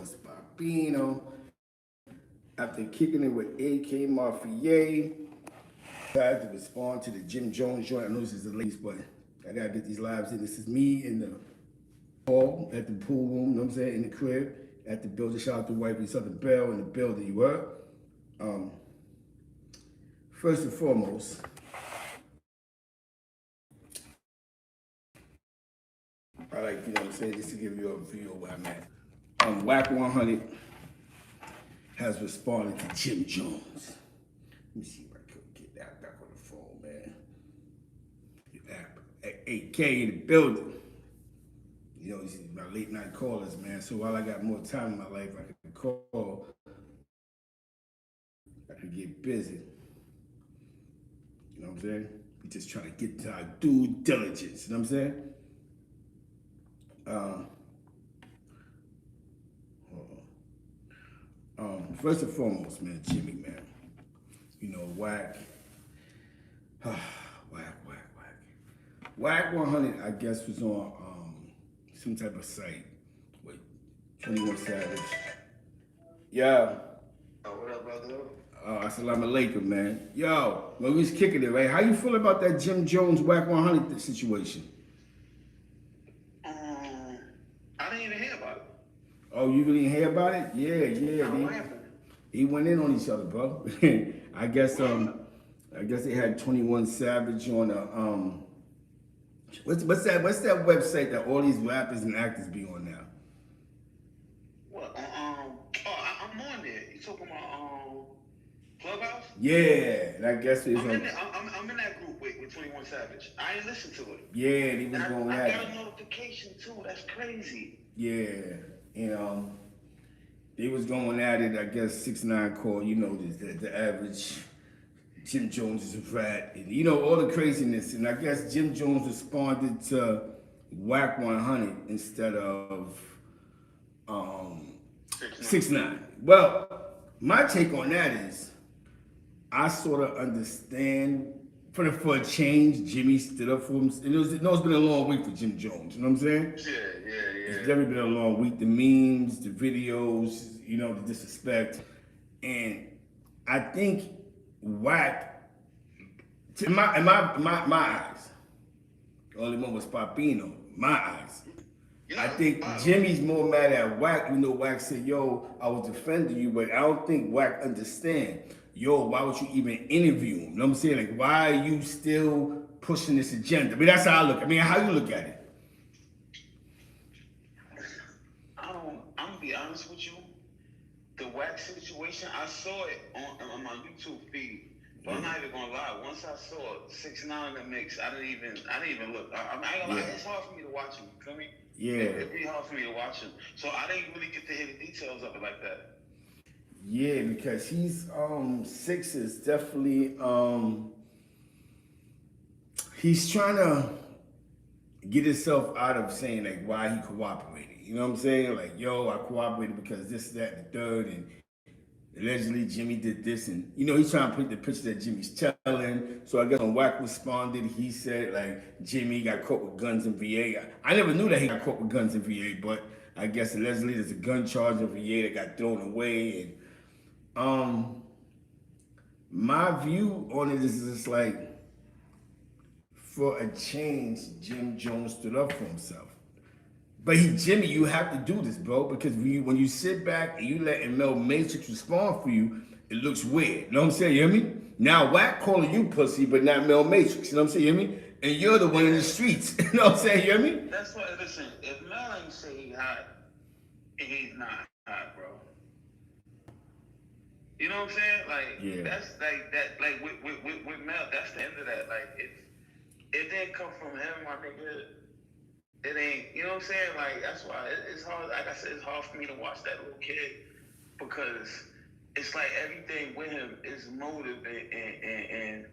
Spapino. After kicking it with AK MAFI-A, I had to respond to the Jim Jones joint. I know this is the ladies, but I gotta get these lives in. This is me in the hall at the pool room, you know what I'm saying, in the crib, at the building. Shout out to Wifey Southern Bell in the building, you heard? First and foremost, I like, you know what I'm saying, just to give you a view of where I'm at. Wack 100 has responded to Jim Jones. Let me see if I can get that back on the phone, man. AK in the building. You know, these are my late night callers, man. So while I got more time in my life, I can call. I can get busy. You know what I'm saying? We just trying to get to our due diligence. You know what I'm saying? First and foremost, man, Jimmy, man. You know, Wack. Wack 100, I guess, was on some type of site with 21 Savage. Yeah. Oh, what up, brother? Assalamu alaikum, man. Yo, when we was kicking it, right? How you feel about that Jim Jones Wack 100 situation? I didn't even hear about it. Oh, you really didn't hear about it? Yeah. What happened? He went in on each other, bro. I guess they had 21 Savage on a what's that website that all these rappers and actors be on now? What? I'm on there. You talking about Clubhouse? Yeah, and I guess it's I'm in that group with 21 Savage. I ain't listened to it. Yeah, they was going at it. I got a notification too. That's crazy. Yeah, and they was going at it. I guess 6ix9ine called, you know, the average Jim Jones is a rat, and you know all the craziness. And I guess Jim Jones responded to Wack 100 instead of 6ix9ine. Well, my take on that is, I sort of understand for a change, Jimmy stood up for him. It's been a long week for Jim Jones. You know what I'm saying? Yeah. It's definitely been a long week. The memes, the videos, you know, the disrespect, and I think Wack, in my eyes, the only one was Papino. My eyes. I think Jimmy's more mad at Wack. You know, Wack said, "Yo, I was defending you," but I don't think Wack understand. Yo, why would you even interview him? You know what I'm saying? Like, why are you still pushing this agenda? I mean, that's how I look. I mean, how you look at it? I'm gonna be honest with you. The Wack situation, I saw it on my YouTube feed. But I'm not even gonna lie. Once I saw 6ix9ine in the mix, I didn't even look. I ain't gonna lie. It's hard for me to watch him. You feel me? Yeah. It'd be hard for me to watch him. So I didn't really get to hear the details of it like that. Yeah, because he's 6 is definitely he's trying to get himself out of saying like why he cooperated. You know what I'm saying? Like, yo, I cooperated because this, that, and the third, and allegedly Jimmy did this, and you know he's trying to put the picture that Jimmy's telling. So I guess when Wack responded, he said like Jimmy got caught with guns in VA. I never knew that he got caught with guns in VA, but I guess allegedly there's a gun charge in VA that got thrown away. And my view on it is just like, for a change, Jim Jones stood up for himself. But Jimmy, you have to do this, bro, because when you sit back and you let Mel Matrix respond for you, it looks weird. You know what I'm saying? You hear me? Now Wack calling you pussy, but not Mel Matrix. You know what I'm saying? You hear me? And you're the one in the streets. You know what I'm saying? You hear me? That's what. Listen, if Mel ain't say he hot, he's not hot, bro. You know what I'm saying? Like, that's like that. Like with Mel, that's the end of that. Like, it didn't come from him, my nigga. It ain't. You know what I'm saying? Like, that's why it's hard. Like I said, it's hard for me to watch that little kid because it's like everything with him is motive and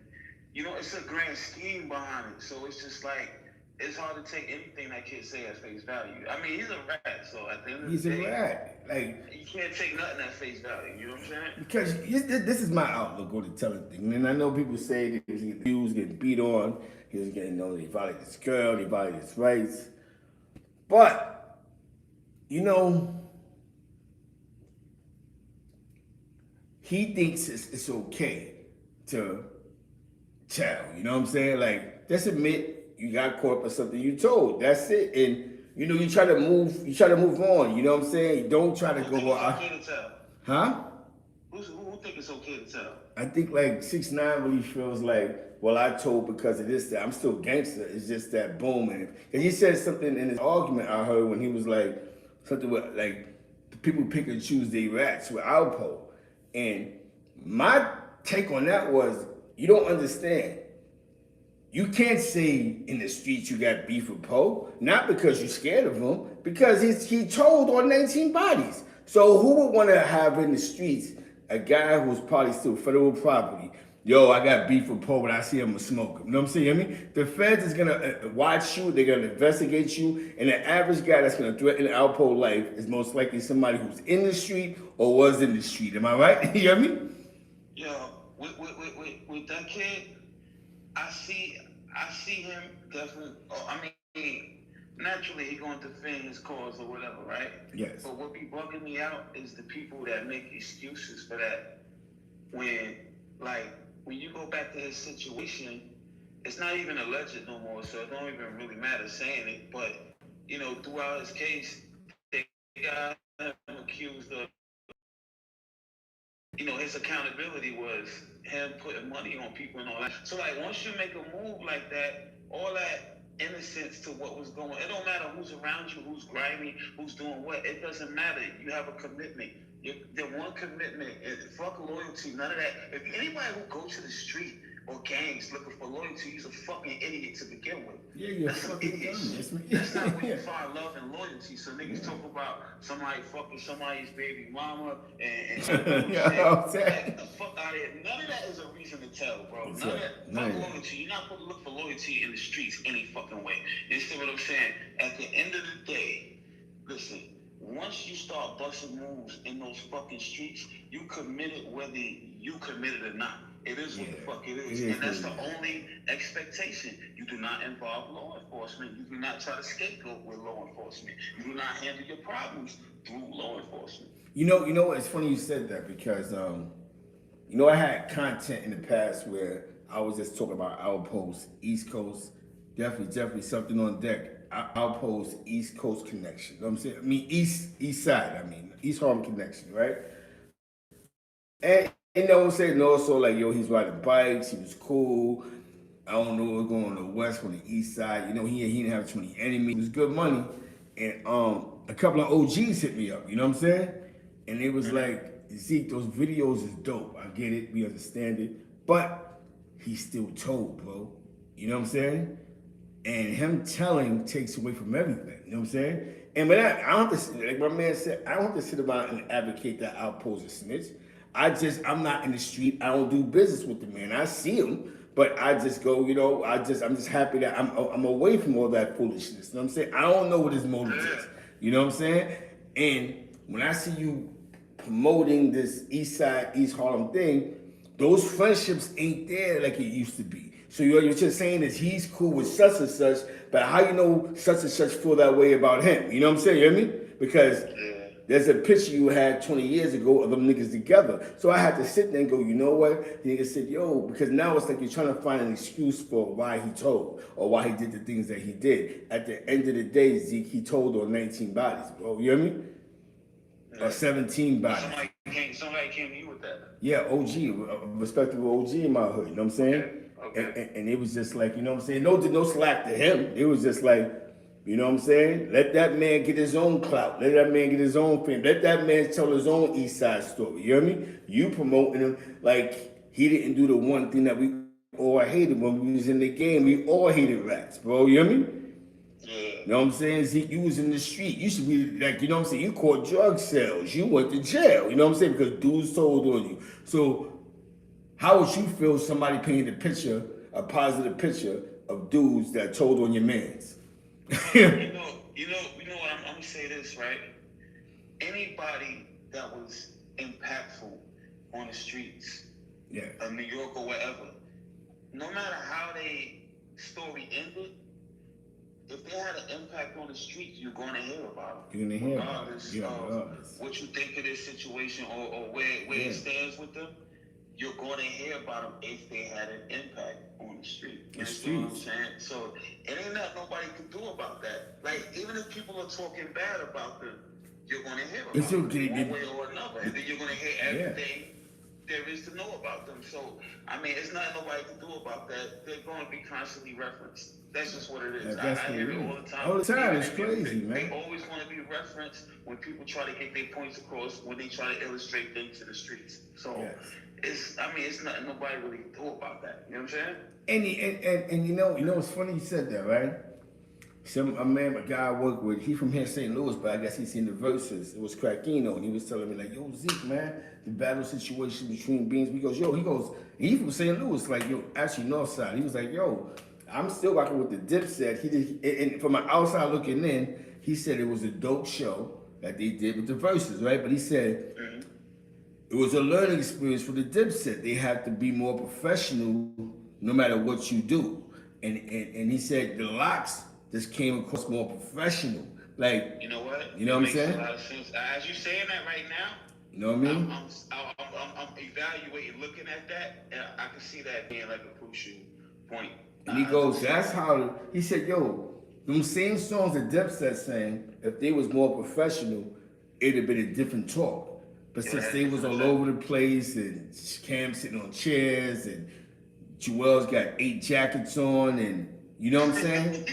you know, it's a grand scheme behind it. So it's just like, it's hard to take anything that kid say at face value. I mean, he's a rat, so at the end of the day, he's a rat. Like, you can't take nothing at face value. You know what I'm saying? Because this is my outlook on the telling thing. And I know people say that he was getting beat on, he was getting, you know, he violated his girl, he violated his rights. But, you know, he thinks it's okay to tell. You know what I'm saying? Like, just admit you got caught for something you told. That's it. And you know, you try to move on. You know what I'm saying? You don't try to go. Well, okay to tell. Huh? Who think it's okay to tell? I think like 6ix9ine really feels like, well, I told because of this, that I'm still gangster. It's just that boom. And he said something in his argument I heard when he was like, something with like, people pick and choose their rats with Alpo. And my take on that was, you don't understand. You can't say in the streets you got beef with Poe, not because you're scared of him, because he told on 19 bodies. So who would want to have in the streets a guy who's probably still federal property? Yo, I got beef with Poe, but I see him smoke him. You know what I'm saying? I mean, the feds is gonna watch you, they're gonna investigate you, and the average guy that's gonna threaten Alpo life is most likely somebody who's in the street or was in the street. Am I right? You hear me? Yo, with that kid, I see him definitely. I mean, naturally he going to defend his cause or whatever, right? Yes. But what be bugging me out is the people that make excuses for that. When you go back to his situation, it's not even alleged no more, so it don't even really matter saying it. But you know, throughout his case, they got him accused of. You know, his accountability was him putting money on people and all that. So like, once you make a move like that, all that innocence to what was going on, it don't matter who's around you, who's grimy, who's doing what. It doesn't matter. You have a commitment. The one commitment is fuck loyalty, none of that. If anybody who goes to the street or gangs looking for loyalty, he's a fucking idiot to begin with. Yeah, you're fucking dumb. That's not where you find love and loyalty. So niggas talk about somebody fucking somebody's baby mama and get the fuck out of here. None of that is a reason to tell, bro. None of that. Fuck loyalty. You're not supposed to look for loyalty in the streets any fucking way. You see what I'm saying? At the end of the day, listen. Once you start busting moves in those fucking streets, you committed whether you committed or not. It is what the fuck it is. And that's the only expectation. You do not involve law enforcement. You do not try to scapegoat with law enforcement. You do not handle your problems through law enforcement. You know what? It's funny you said that because, you know, I had content in the past where I was just talking about Outpost, East Coast, definitely something on deck. Outpost, East Coast connection. You know what I'm saying? I mean, East Side, East Harlem connection, right? And you know what I'm saying? Also, like, yo, he's riding bikes, he was cool. I don't know what's going on the West, on the East Side. You know, he didn't have too many enemies. It was good money. And a couple of OGs hit me up, you know what I'm saying? And it was like, Zeke, those videos is dope. I get it, we understand it. But he still told, bro. You know what I'm saying? And him telling takes away from everything. You know what I'm saying? And but I don't have to, like my man said, I don't have to sit around and advocate that Outpost a snitch. I'm not in the street. I don't do business with the man. I see him, but I just go, you know, I'm just happy that I'm away from all that foolishness. You know what I'm saying? I don't know what his motive is. You know what I'm saying? And when I see you promoting this East Side, East Harlem thing, those friendships ain't there like it used to be. So you're just saying is he's cool with such and such, but how you know such and such feel that way about him? You know what I'm saying? You hear me? Because there's a picture you had 20 years ago of them niggas together. So I had to sit there and go, you know what? The nigga said, yo, because now it's like you're trying to find an excuse for why he told or why he did the things that he did. At the end of the day, Zeke, he told on 19 bodies, bro. You hear me? Or 17 bodies. Somebody came to you with that. Yeah, OG, a respectable OG in my hood, you know what I'm saying? Okay. And it was just like, you know what I'm saying? No slack to him. It was just like, you know what I'm saying? Let that man get his own clout. Let that man get his own fame. Let that man tell his own East Side story. You hear me? You promoting him like he didn't do the one thing that we all hated when we was in the game. We all hated rats, bro. You hear me? Yeah. You know what I'm saying? Zeke, you was in the street. You should be like, you know what I'm saying? You caught drug sales. You went to jail. You know what I'm saying? Because dudes told on you. So how would you feel somebody painted a positive picture of dudes that told on your mans? You know what? I'm gonna say this, right? Anybody that was impactful on the streets of New York or wherever, no matter how they story ended, if they had an impact on the streets, you're going to hear about them. You're gonna hear regardless regardless. Of what you think of this situation or where it stands with them. You're going to hear about them if they had an impact on the street. You understand what I'm saying? So it ain't nothing nobody can do about that. Like, even if people are talking bad about them, you're going to hear about them one way or another. And then you're going to hear everything there is to know about them. So, I mean, it's nothing nobody can do about that. They're going to be constantly referenced. That's just what it is. I hear it all the time. All the time. It's crazy, man. They always want to be referenced when people try to get their points across, when they try to illustrate things in the streets. So, it's nothing nobody really can do about that. You know what I'm saying? And you know it's funny you said that, right? A guy I work with, he from here, St. Louis, but I guess he's seen the verses. It was Crackino, and he was telling me like, yo, Zeke, man, the battle situation between Beans. He from St. Louis, like, yo, actually Northside. He was like, yo, I'm still rocking with the Dipset. And from an outside looking in, he said it was a dope show that they did with the verses, right? But he said it was a learning experience for the Dipset. They have to be more professional no matter what you do. And he said the locks just came across more professional. Like, you know what? You know what I'm saying? Makes a lot of sense. As you saying that right now, you know what I mean? I'm evaluating, looking at that, and I can see that being like a crucial point. And he goes, that's how, he said, yo, them same songs that Dipset sang, if they was more professional, it'd have been a different talk. But since they was all over the place, and Cam sitting on chairs, and Joel's got 8 jackets on, and you know what I'm saying?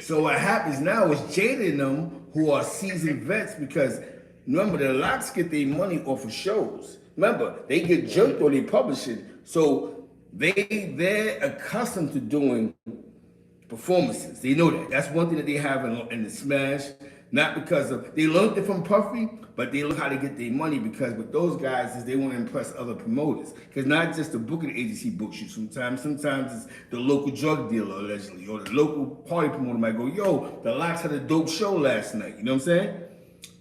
So what happens now is Jada and them, who are seasoned vets, because remember, the locks get their money off of shows. Remember, they get jerked on their publishing. So they're accustomed to doing performances. They know that. That's one thing that they have in the Smash. Not because of, they learned it from Puffy, but they learn how to get their money, because with those guys is they want to impress other promoters. Because not just the booking agency books you sometimes it's the local drug dealer allegedly, or the local party promoter might go, yo, the Locks had a dope show last night. You know what I'm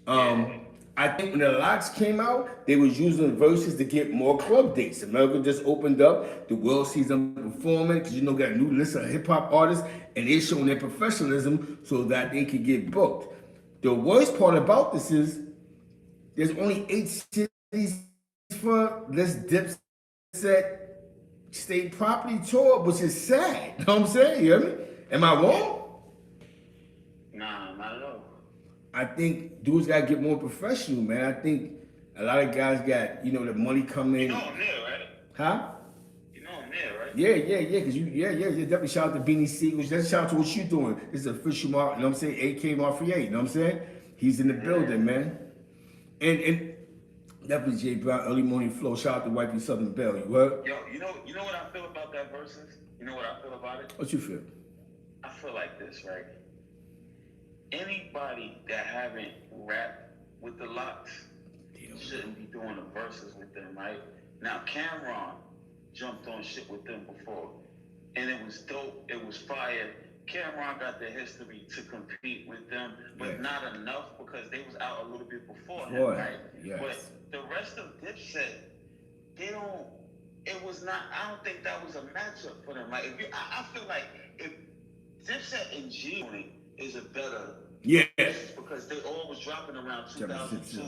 saying? I think when the Locks came out, they was using verses to get more club dates. America just opened up, the world sees them performing, because got a new list of hip hop artists, and they're showing their professionalism so that they could get booked. The worst part about this is there's only 8 cities for this Dipset state property tour, which is sad. You know what I'm saying? You hear me? Am I wrong? Nah, not at all. I think dudes gotta get more professional, man. I think a lot of guys got, the money coming in. You know I'm there, right? Huh? You know I'm there, right? Yeah, because you definitely shout out to Beanie Siegel. Just shout out to what you doing. This is official, you know what I'm saying? AK MAFI-A, you know what I'm saying? He's in the building, man. And definitely J Brown, Early Morning Flow. Shout out to Wifey Southern Belle. You heard? Yo, you know what I feel about that versus? You know what I feel about it? What you feel? I feel like this, right? Anybody that haven't rapped with the Locks shouldn't be doing the verses with them, right? Now, Cameron jumped on shit with them before, and it was dope. It was fire. Cameron got the history to compete with them, but not enough, because they was out a little bit before him, right? Yes. But the rest of Dipset, I don't think that was a matchup for them. Like, I feel like if Dipset and G is a better, because they all was dropping around 2002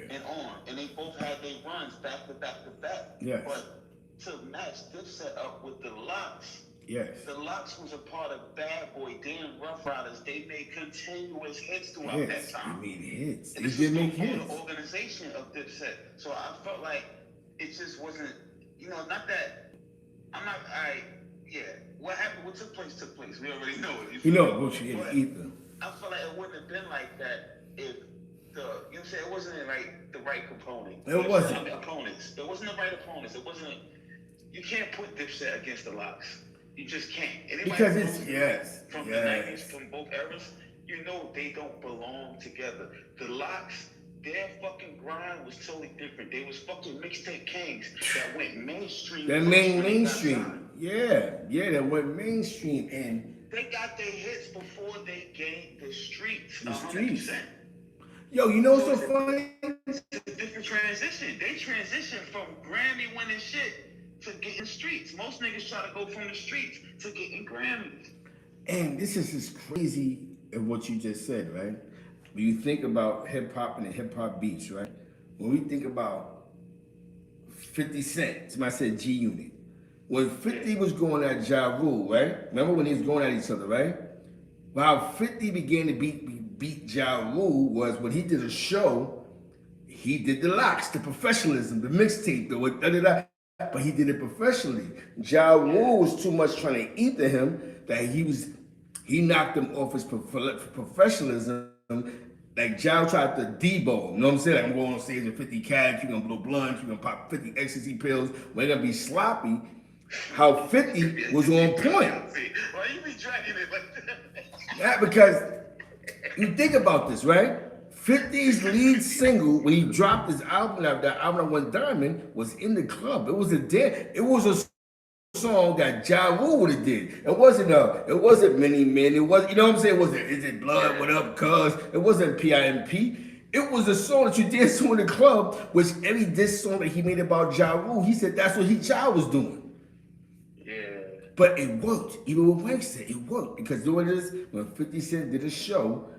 and on, and they both had their runs back to back to back. Yes. But to match Dipset up with the Locks, the Locks was a part of Bad Boy, damn Rough Riders. They made continuous hits throughout that time. They made hits. And this was before the organization of Dipset. So I felt like it just wasn't, not that, what happened, what took place. We already know it. Either. I feel like it wouldn't have been like that if it wasn't like the right component. It wasn't. Opponents. It wasn't the right opponents. It wasn't, you can't put Dipset against the Locks. You just can't. Anybody because it's, from the 90s, from both eras, they don't belong together. The Locks, their fucking grind was totally different. They was fucking mixtape kings that went mainstream. That mainstream. That went mainstream, and they got their hits before they gained the streets. 100%. Yo, you know what's so funny? It's a different transition. They transitioned from Grammy winning shit to getting streets. Most niggas try to go from the streets to getting Grammys. And this is just crazy of what you just said, right? When you think about hip hop and the hip hop beats, right? When we think about 50 Cent, somebody said G Unit. When 50 was going at Ja Rule, right? Remember when he was going at each other, right? While 50 began to beat Ja Rule was when he did a show, he did the locks, the professionalism, the mixtape, the what, but he did it professionally. Ja Rule was too much trying to eat to him that he knocked him off his professionalism. Like Ja tried to debo him, you know what I'm saying? Like I'm going on stage with 50 cats, you're gonna blow blunts, you're gonna pop 50 ecstasy pills, we're gonna be sloppy. How 50 was on point. Why you be dragging it like that? Yeah, because you think about this, right? 50's lead single when he dropped his album, that album that went diamond, was In the Club. It was a song that Ja Rule would have did. It wasn't Many Men. It was, you know what I'm saying? It wasn't Is It Blood? What Up, Cuz? It wasn't PIMP. It was a song that you did so in the club, which every diss song that he made about Ja Rule, he said that's what Ja was doing. But it worked. Even with Wank said it worked. Because doing this, when 50 Cent did a show,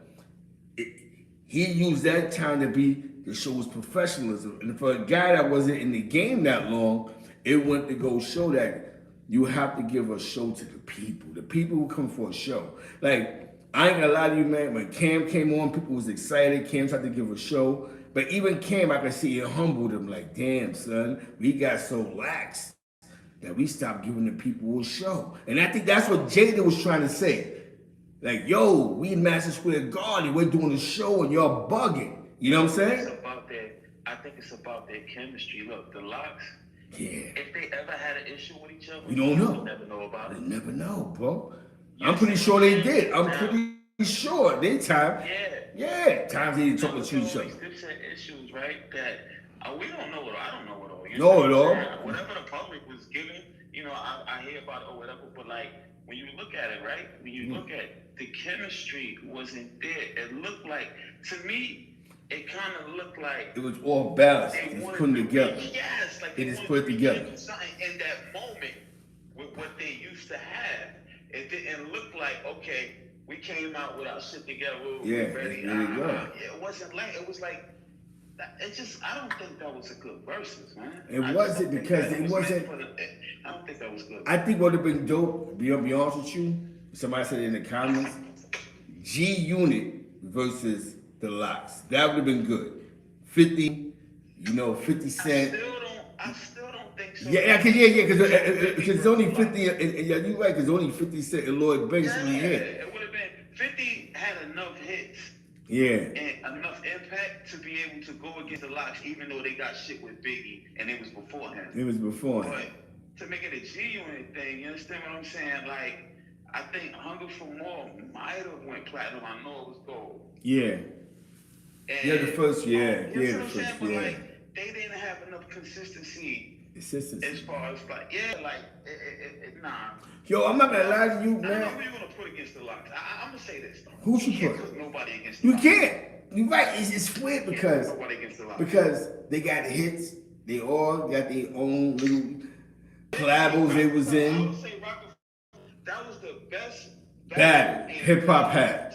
he used that time to be the show's professionalism. And for a guy that wasn't in the game that long, it went to go show that you have to give a show to the people. The people who come for a show. Like, I ain't gonna lie to you, man. When Cam came on, people was excited. Cam tried to give a show. But even Cam, I could see it humbled him. Like, damn, son, we got so lax that we stopped giving the people a show. And I think that's what Jada was trying to say. Like, yo, we in Madison Square Garden, we're doing a show and y'all bugging. You know what I'm saying? It's about I think it's about their chemistry. Look, the Locks, if they ever had an issue with each other, we don't know. We'll never know about it. We never know, bro. I'm pretty sure they did. I'm pretty sure they time. Yeah, times they didn't talk to each other. Dipset issues, right? That we don't know it. I don't know it all. Know it all. Whatever the public was giving, I hear about it or whatever. But like when you look at it, right? When you look at the chemistry wasn't there. It looked like, to me, it kind of looked like it was all balanced. They just put it together. Yes, like they just put it together. Something in that moment with what they used to have. It didn't look like, okay, we came out with our shit together. We're ready. It wasn't like, it was like, it just, I don't think that was a good versus, man. It wasn't because it wasn't. I don't think that was good. I think what would have been dope, be honest with you, somebody said in the comments, G Unit versus the Locks. That would have been good. 50, 50 Cent. I still don't think so. Because it's only 50, yeah, you're right, because only 50 Cent and Lloyd Banks really hit. It would have been, 50 had enough hits. Yeah. And enough impact to be able to go against the Locks, even though they got shit with Biggie, and it was beforehand. But to make it a G-Unit thing, you understand what I'm saying? Like, I think Hunger for More might have went platinum. I know it was gold. Yeah. And, the first, But like, they didn't have enough consistency. As far as like, nah. Yo, I'm not gonna lie to you, man. I know who you're gonna put against the Locks. I'm gonna say this though. Who should you put? Put nobody against the You Locks. can't. You're right. It's weird because they got hits. They all got their own little collabos they was in. I would say that was the best battle hip hop had.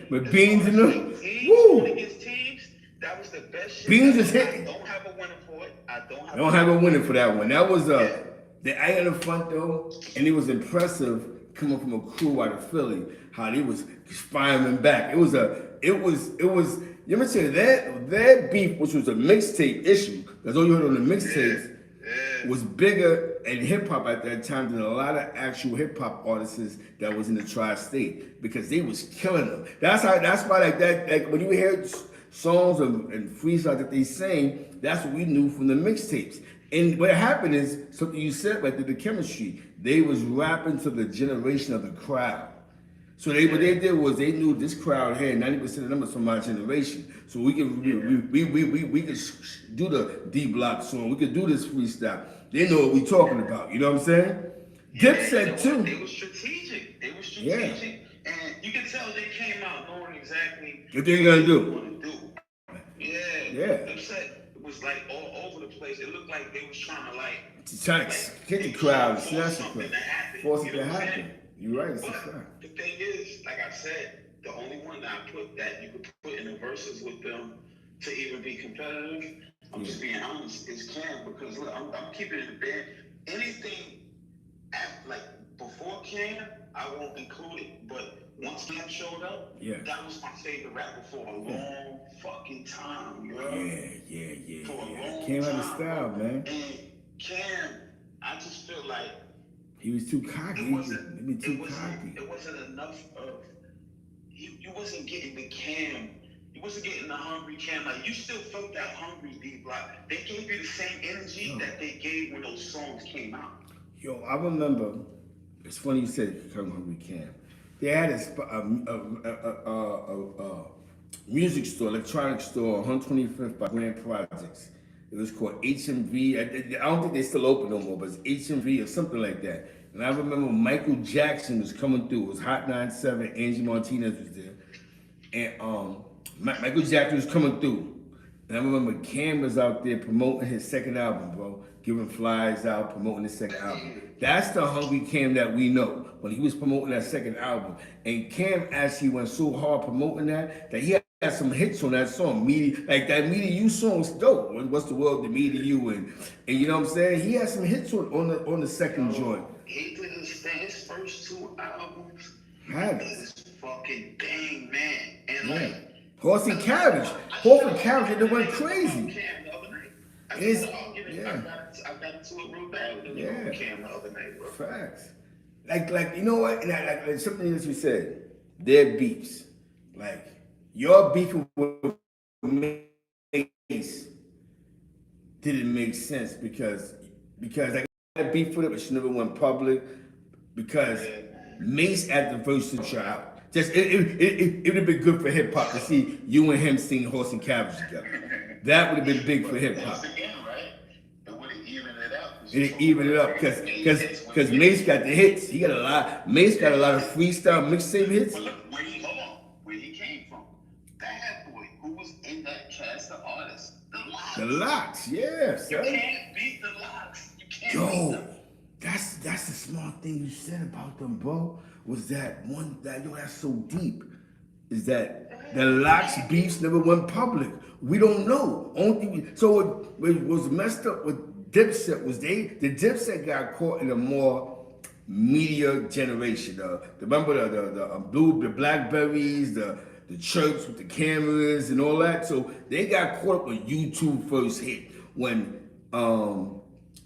With Beans in them. Woo! Against teams, that was the best shit. Beans is hitting. I don't have a winner for it. I don't have a winner for that one. That was the eye in the front though, and it was impressive coming from a crew out of Philly, how they was firing back. It was you ever say that beef, which was a mixtape issue, because all you heard on the mixtapes was bigger in hip hop at that time than a lot of actual hip hop artists that was in the tri-state, because they was killing them. That's why like when you hear songs and freestyle that they sing, that's what we knew from the mixtapes. And what happened is something you said right there, the chemistry. They was rapping to the generation of the crowd. So what they did was they knew this crowd had 90% of them was from my generation. So we could do the D Block song. We could do this freestyle. They know what we talking about. You know what I'm saying? Dipset too. They were strategic. And you can tell they came out knowing exactly what they're gonna do. Dipset was like all over the place. It looked like they was trying to hit the crowd, snatch the crowd, force it to happen. You're right. It's a But fact. the thing is, like I said, the only one that I put that you could put in the verses with them to even be competitive, I'm just being honest, is Cam, because look, I'm keeping it in the bed. Anything after, like before Cam, I won't include it, but once Cam showed up, that was my favorite rapper for a long fucking time, you know? Yeah. For a long Cam had a time, style, man. And Cam, I just feel like he was too cocky. It wasn't enough of you wasn't getting the Cam. You wasn't getting the hungry Cam. Like you still felt that hungry D Block. They gave you the same energy that they gave when those songs came out. Yo, I remember. It's funny you said hungry Cam. They had a music store, electronic store, 125th by Grand Projects. It was called HMV. I don't think they still open no more, but it's HMV or something like that. And I remember Michael Jackson was coming through. It was Hot 97. Angie Martinez was there. And Michael Jackson was coming through. And I remember Cam was out there promoting his second album, bro. Giving flyers out, promoting his second album. That's the hungry Cam that we know. When he was promoting that second album. And Cam actually went so hard promoting that he had some hits on that song. Like that Me to You song was dope. What's the World to Me to You? And you know what I'm saying? He had some hits on the second joint. He did his first two albums. Had this fucking thing, man. And like Horse and Carriage. Horse and Carriage, they went crazy. Cam the other night. I got into it real bad with Cam the other night, bro. Facts. Like you know what? And like something that you said, their beefs. Like your beef with Mace didn't make sense because I got beef with it, but she never went public because Mace at the verse to out. Just it would have been good for hip hop to see you and him sing Horse and Carriage together. That would have been big for hip hop. It would have evened it up. It evened it up because Mace got the hits. He got a lot. Mace got a lot of freestyle mixtape hits. But look where he came from. Bad Boy, who was in that cast of artists, The Locks, yeah. You can't beat the Locks. You can't beat them. That's the smart thing you said about them, bro. Was that one that that's so deep? Is that the Locks beefs never went public? We don't know. So what was messed up with Dipset was the Dipset got caught in a more media generation. Remember the Blackberries, the chirps with the cameras and all that. So they got caught up when YouTube first hit, when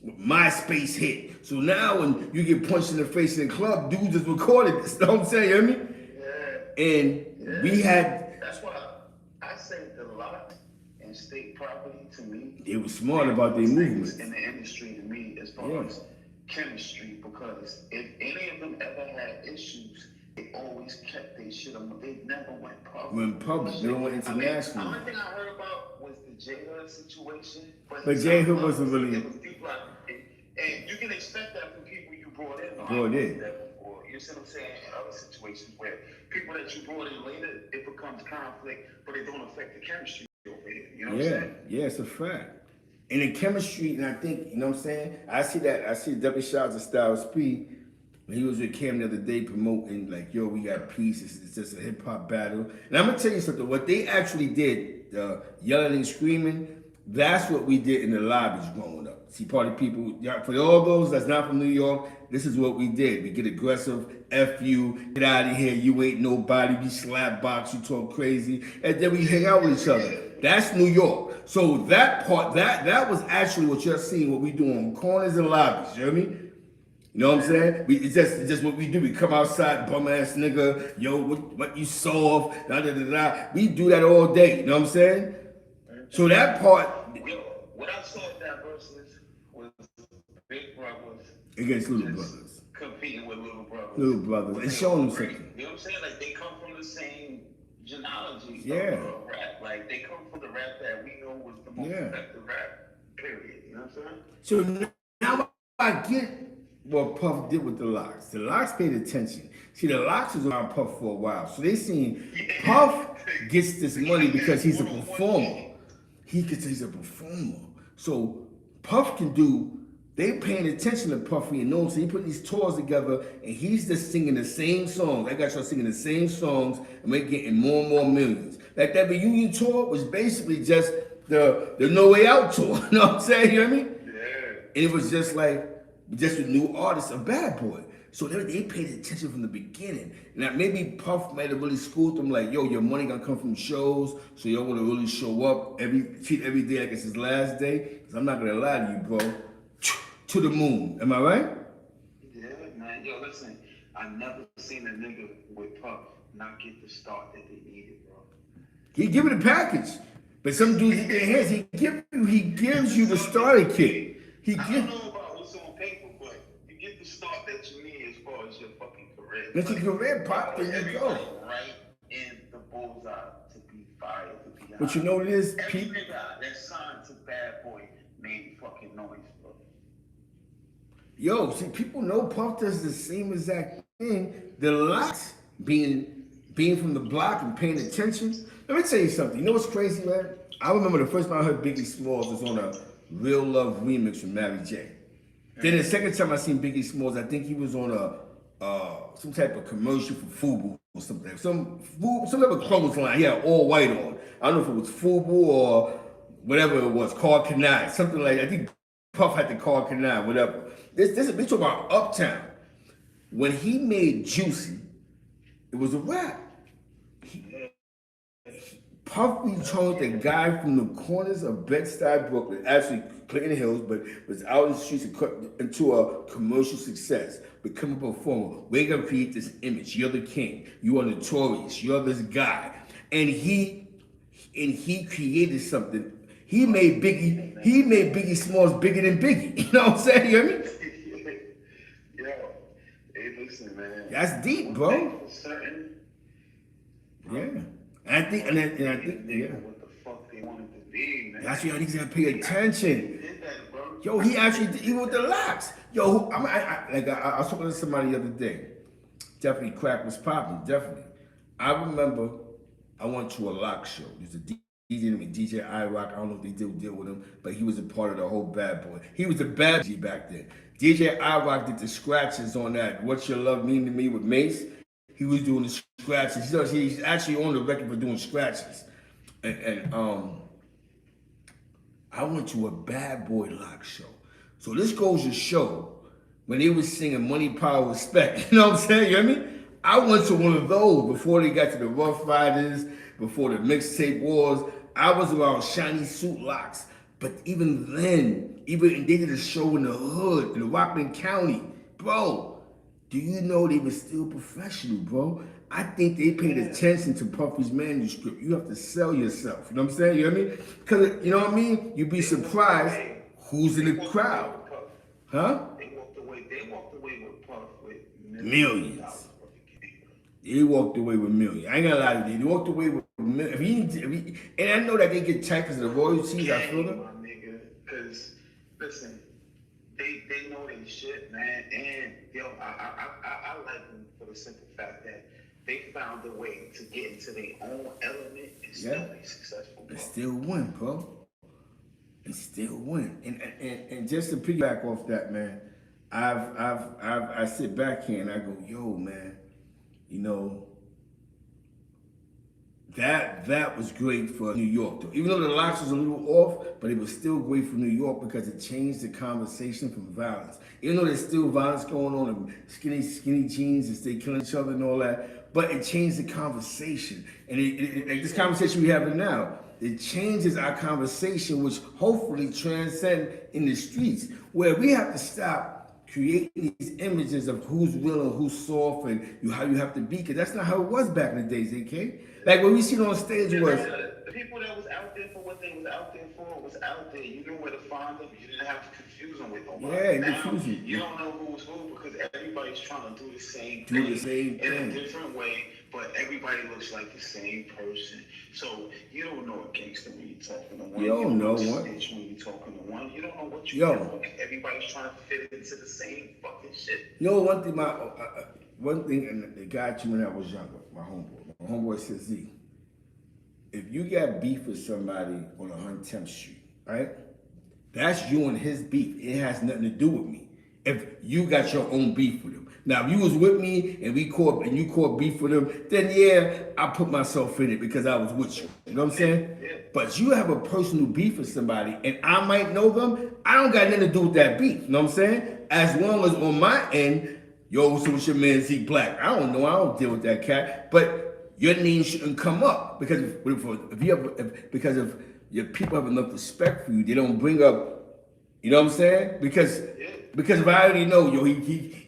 MySpace hit. So now when you get punched in the face in the club, dudes just recorded this. You know what I'm saying? You hear me? Yeah. And we had. That's why I say the Locks and state property to me. They were smart about their movements in the industry to me as far as chemistry, because if any of them ever had issues, they always kept their shit on. They never went public. They went international. The only thing I heard about was the J Hood situation. But J Hood wasn't really. It was people and you can expect that from people you brought in. You see what I'm saying? In other situations where people that you brought in later, it becomes conflict, but it don't affect the chemistry over here. You know what I'm saying? Yeah, it's a fact. And the chemistry, and I think, you know what I'm saying? I see double shots of Styles P. When he was with Cam the other day promoting, like, yo, we got peace. It's just a hip hop battle. And I'm gonna tell you something. What they actually did, yelling and screaming, that's what we did in the lobbies growing up. See, party people, for all those that's not from New York, this is what we did. We get aggressive, F you, get out of here, you ain't nobody, we slap box, you talk crazy, and then we hang out with each other. That's New York. So that part, that was actually what you're seeing, what we do on corners and lobbies, you hear me? You know what I'm saying? It's just what we do. We come outside, bum ass nigga, yo, what you soft, da da da da. We do that all day, you know what I'm saying? So that part. What I saw at that versus was big brothers against little brothers. Competing with little brothers. Little brothers. And showing them something. You know what I'm saying? Like they come from the same genealogy of rap. Like they come from the rap that we know was the most effective rap, period. You know what I'm So saying? now I get what Puff did with the Locks. The Locks paid attention. See, the Locks was around Puff for a while. So they seen Puff gets this money because he's a performer. He's a performer. So Puff can do they paying attention to Puffy and know him, so he put these tours together, and he's just singing the same songs. That guy started singing the same songs, and we're getting more and more millions. Like that reunion tour was basically just the No Way Out tour. You know what I'm saying? You know what I mean? Yeah. And it was just like, just a new artist, a bad boy. So they paid attention from the beginning. Now maybe Puff might have really schooled them like, yo, your money gonna come from shows, so y'all wanna really show up, treat every day like it's his last day. Cause I'm not gonna lie to you, bro. To the moon. Am I right? Yeah, man. Yo, listen, I never seen a nigga with Puff not get the start that they needed, bro. He give it a package. But some dudes in their hands, he gives you the starter kit. I don't know about what's on paper, but you get the start that you need as far as your fucking career. That's your career, Pop. There you go. Right in the bullseye to be fired, to be But you know what it is? every nigga that signed to Bad Boy made fucking noise, bro. Yo, see, people know Puff does the same exact thing. The locks being from the block and paying attention. Let me tell you something. You know what's crazy, man? I remember the first time I heard Biggie Smalls was on a Real Love remix from Mary J. Then the second time I seen Biggie Smalls, I think he was on some type of commercial for Fubu or something. Some type of clothes line. He had all white on. I don't know if it was Fubu or whatever it was, Car Canai, something like that. I think Puff had the Car Canai, whatever. We talk about Uptown. When he made Juicy, it was a rap. Puff returned the guy from the corners of Bed-Stuy, Brooklyn, actually Clinton Hills, but was out in the streets into a commercial success, become a performer. We're gonna create this image. You're the king. You are notorious. You're this guy, and he created something. He made Biggie Smalls bigger than Biggie. You know what I'm saying? You hear me? Yo, hey, listen, man. That's deep, bro. Bro. Yeah. And I think, yeah. What the fuck they wanted to be, man. That's why y'all niggas gotta pay attention. Did that, bro. Yo, he actually did, even with the locks. Yo, I was talking to somebody the other day. Definitely crack was popping, definitely. I remember I went to a lock show. There's a DJ named DJ I-Rock. I don't know if they did deal with him, but he was a part of the whole Bad Boy. He was a bad G back then. DJ I-Rock did the scratches on that What's Your Love Mean to Me with Mace. He was doing the scratches. He's actually on the record for doing scratches. And I went to a Bad Boy lock show. So this goes to show when they was singing Money, Power, Respect. You know what I'm saying? You hear me? I went to one of those before they got to the Rough Riders, before the mixtape wars. I was around Shiny Suit locks. But even then, they did a show in the hood, in Rockland County. Bro, do you know they were still professional, bro? I think they paid attention to Puffy's manuscript. You have to sell yourself. You know what I'm saying? You hear me? Because, you know what I mean? You'd be surprised who's in the crowd. Huh? They walked away with Puff with millions. They walked away with millions. I ain't gonna lie to you. They walked away with millions. And I know that they get tight because of the royalties. I feel them. Because, listen, they know they shit, man. And, yo, I like them for the simple fact that they found a way to get into their own element and still be successful. Bro. And still win, bro. And still win. And just to piggyback off that, man, I sit back here and I go, yo, man, you know, that was great for New York, though. Even though the locks was a little off, but it was still great for New York because it changed the conversation from violence. Even though there's still violence going on and skinny jeans and they killing each other and all that, but it changed the conversation. And like this conversation we having now, it changes our conversation, which hopefully transcend in the streets, where we have to stop creating these images of who's real and who's soft and how you have to be, because that's not how it was back in the days, AK. Like what we seen on stage was... The people that was out there for what they was out there for was out there. You knew where to find them. You didn't have to confuse them with nobody. Yeah, confusing. You don't know who was who because everybody's trying to do the same thing in a different way, but everybody looks like the same person. So you don't know a gangster when you're talking to one. You don't know one. When you're talking to one, you don't know what you're doing. Everybody's trying to fit into the same fucking shit. You know, one thing, and the guy to me when I was younger, my homeboy says, Z, if you got beef with somebody on 110th Street, right? That's you and his beef. It has nothing to do with me. If you got your own beef with him. Now, if you was with me and you caught beef with him, then yeah, I put myself in it because I was with you. You know what I'm saying? But you have a personal beef with somebody, and I might know them. I don't got nothing to do with that beef. You know what I'm saying? As long as on my end, yo, so what's your man Z Black? I don't know. I don't deal with that cat. But your name shouldn't come up because if your people have enough respect for you, they don't bring up. You know what I'm saying? Because if I already know,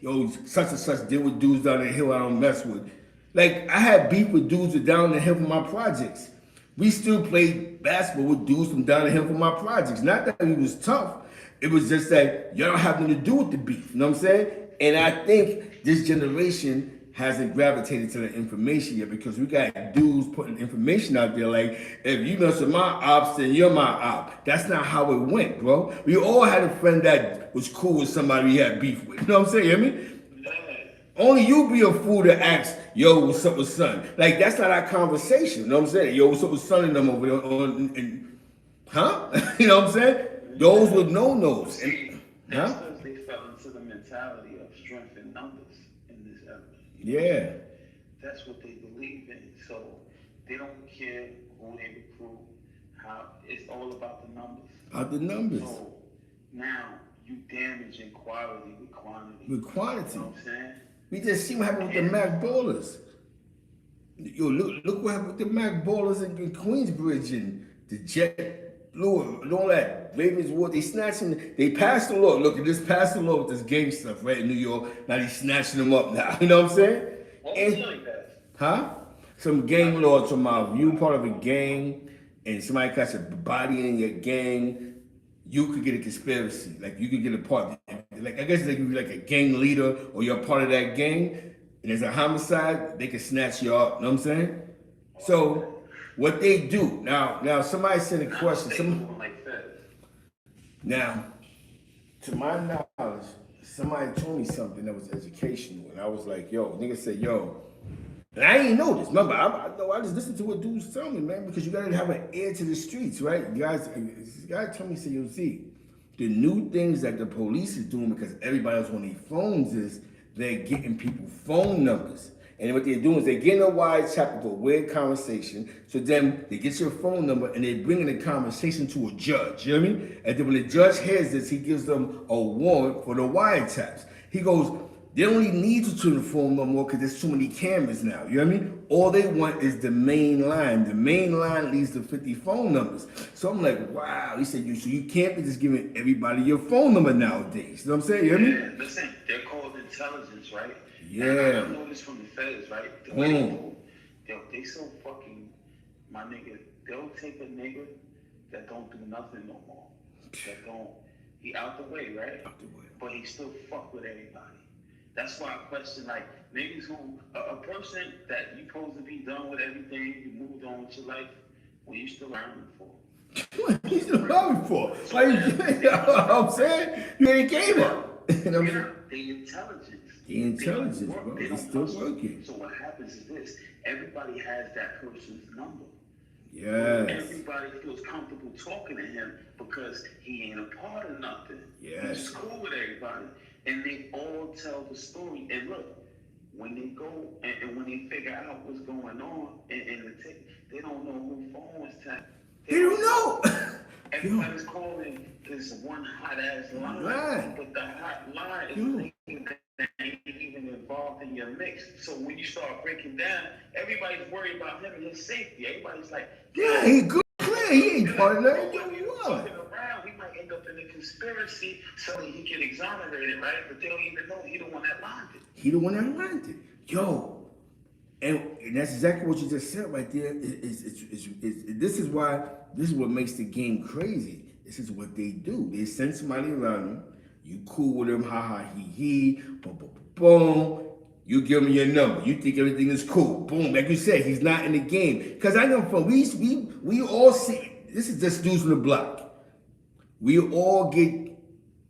yo, such and such deal with dudes down the hill I don't mess with. Like, I had beef with dudes that down the hill from my projects. We still played basketball with dudes from down the hill from my projects. Not that it was tough. It was just that y'all don't have nothing to do with the beef. You know what I'm saying? And I think this generation hasn't gravitated to the information yet because we got dudes putting information out there like, if you mess with my ops, then you're my op. That's not how it went, bro. We all had a friend that was cool with somebody we had beef with. You know what I'm saying? You hear me? Only you be a fool to ask, yo, what's up with son? Like, that's not our conversation. You know what I'm saying? Yo, what's up with son and them over there? Huh? You know what I'm saying? Those with no-nos. That's because they fell into the mentality of strength in numbers in this era. Yeah. That's what they believe in. So they don't care who they recruit, how it's all about the numbers. About the numbers. So now you damaging quality with quantity. With quantity. You know what I'm saying? We just see what happened with the Mac Ballers. Yo, look what happened with the Mac Ballers in Queensbridge and the Jet Blue and all that. Ravens War, they passed the law. Look, they just passed the law with this gang stuff, right, in New York. Now they snatching them up now. You know what I'm saying? What was like that? Huh? Some gang laws from you part of a gang and somebody catch a body in your gang, you could get a conspiracy. Like, you could get a part. Like, I guess they could be like a gang leader or you're part of that gang and there's a homicide, they can snatch you up. You know what I'm saying? So, what they do, now somebody sent a question. Now, to my knowledge, somebody told me something that was educational, and I was like, yo, nigga said, yo, and I ain't know this. Remember, I just listened to what dudes tell me, man, because you gotta have an ear to the streets, right? This guy told me, said, yo, see, the new things that the police is doing because everybody else on their phones is they're getting people phone numbers. And what they're doing is they're getting a wiretap of a weird conversation. So then they get your phone number and they bring in the conversation to a judge. You know what I mean? And then when the judge hears this, he gives them a warrant for the wiretaps. He goes, they don't even need to turn the phone no more because there's too many cameras now. You know what I mean? All they want is the main line. The main line leads to 50 phone numbers. So I'm like, wow. He said, so you can't be just giving everybody your phone number nowadays. You know what I'm saying? You know what I mean? Listen, they're called intelligence, right? Yeah. I know this from the feds, right? The way they do, they so fucking, my nigga, they'll take a nigga that don't do nothing no more. He out the way, right? Out the way. But he still fuck with everybody. That's why I question, like, niggas who, a person that you supposed to be done with everything, you moved on with your life, what you still around him for? What you still around him for? Like, you know what I'm saying? You ain't gave up. You know what I'm saying? The intelligence. The intelligence, bro. It's still working. So what happens is this, everybody has that person's number. Yes. Everybody feels comfortable talking to him because he ain't a part of nothing. Yes. He's cool with everybody. And they all tell the story. And look, when they go and when they figure out what's going on in the tick, they don't know who phone was tapped. They don't know. Everybody's calling this one hot ass line. But the hot line is thinking that ain't even involved in your mix. So when you start breaking down, everybody's worried about him and his safety. Everybody's like, yeah, he good player. He ain't part of that. When you're fucking around, we might end up in a conspiracy so he get exonerated, right? But they don't even know he the one that lined it. He the one that lined it. Yo. And that's exactly what you just said right there. This is what makes the game crazy. This is what they do. They send somebody around them. You cool with them, ha ha he, boom, boom, boom. You give him your number. You think everything is cool. Boom, like you said, he's not in the game. Because I know from we all see, this is just dudes from the block. We all get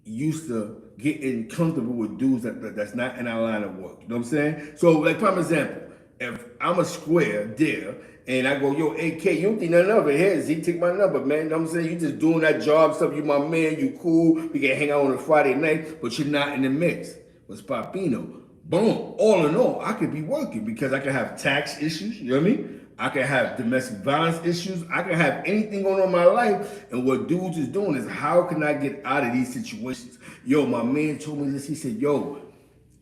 used to getting comfortable with dudes that's not in our line of work. You know what I'm saying? So, like, prime example, if I'm a square there and I go, yo, AK, you don't think nothing of it. Here, Z, take my number, man. You know what I'm saying? You just doing that job stuff. You my man. You cool. We can hang out on a Friday night, but you're not in the mix. What's Papino? Boom. All in all, I could be working because I could have tax issues. You know what I mean? I could have domestic violence issues. I could have anything going on in my life. And what dudes is doing is, how can I get out of these situations? Yo, my man told me this. He said, yo,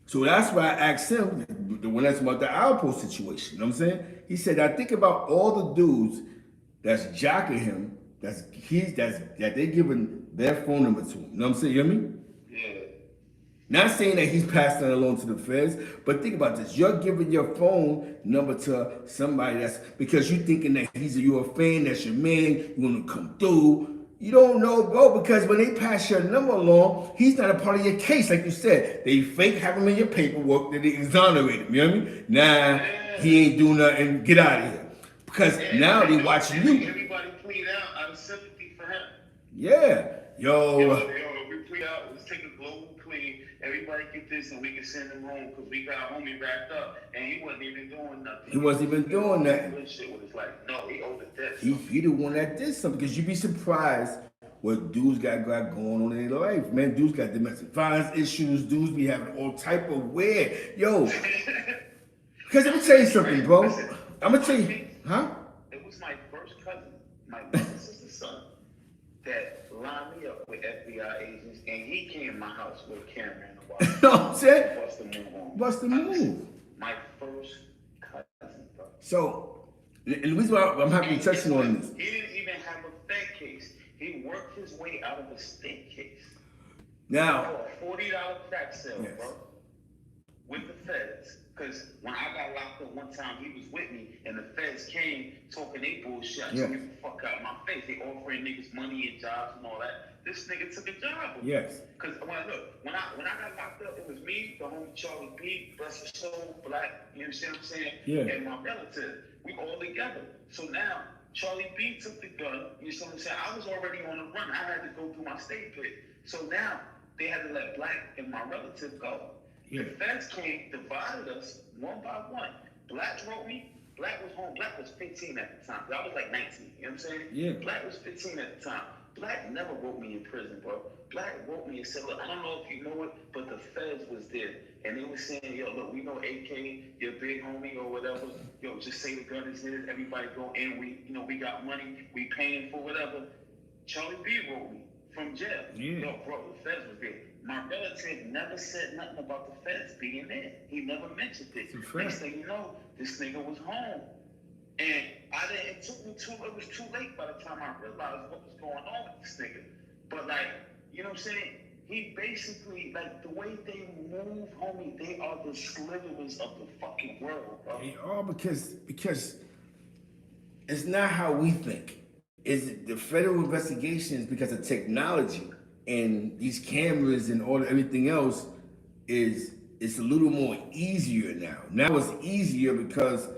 so that's why I asked him when that's about the outpost situation. You know what I'm saying? He said, I think about all the dudes that's jacking him, that they giving their phone number to him. You know what I'm saying? You hear me? Yeah. Not saying that he's passing that along to the feds, but think about this. You're giving your phone number to somebody that's because you thinking that you're a fan, that's your man, you want to come through. You don't know, bro, because when they pass your number along, he's not a part of your case, like you said. They fake have him in your paperwork that they exonerate him. You know what I mean? Nah, he ain't doing nothing. Get out of here. Because now they watching you. Everybody plead out of sympathy for him. Yeah. Yo, we plead out. Let's take a global plea. Everybody get this, and we can send him home because we got homie wrapped up, and he wasn't even doing nothing. He wasn't even doing nothing. Shit was like, no, he owed the debt. He the one that did something because you'd be surprised what dudes got going on in their life. Man, dudes got domestic violence issues. Dudes be having all type of weird. Yo, because let me tell you something, bro. I'm gonna tell you, huh? It was my first cousin, my sister's son, that lined me up with FBI agents, and he came to my house with a camera and a watch. You know what I'm saying? Bust the move on. Bust the move. My first cousin, bro. So, and the reason why I'm happy to touch you on this. He didn't even have a Fed case. He worked his way out of a state case. Now, a $40 crack sale, yes, bro, with the feds. Because when I got locked up one time, he was with me, and the feds came talking they bullshit. Yeah. Get the fuck out of my face. They offering niggas money and jobs and all that. This nigga took a job with me. Yes. Because when I got locked up, it was me, the homie Charlie B, bless his soul, black, you know what I'm saying? Yeah. And my relative. We all together. So now, Charlie B took the gun, you know what I'm saying? I was already on the run. I had to go through my state pit. So now, they had to let Black and my relative go. Yeah. The feds came, divided us one by one. Black wrote me. Black was home. Black was 15 at the time. I was like 19. You know what I'm saying? Yeah. Black was 15 at the time. Black never wrote me in prison, bro. Black wrote me and said, look, I don't know if you know it, but the feds was there. And they were saying, yo, look, we know AK, your big homie or whatever. Yo, just say the gun is his. Everybody go in. We got money. We paying for whatever. Charlie B wrote me from jail. Yeah. Yo, bro, the feds was there. My relative never said nothing about the feds being there. He never mentioned it. Next thing you know, this nigga was home. And it was too late by the time I realized what was going on with this nigga. But like, you know what I'm saying? He basically, like, the way they move, homie, they are the slitherers of the fucking world, bro. They are because it's not how we think. It's the federal investigations because of technology and these cameras and everything else it's a little more easier now. Now it's easier because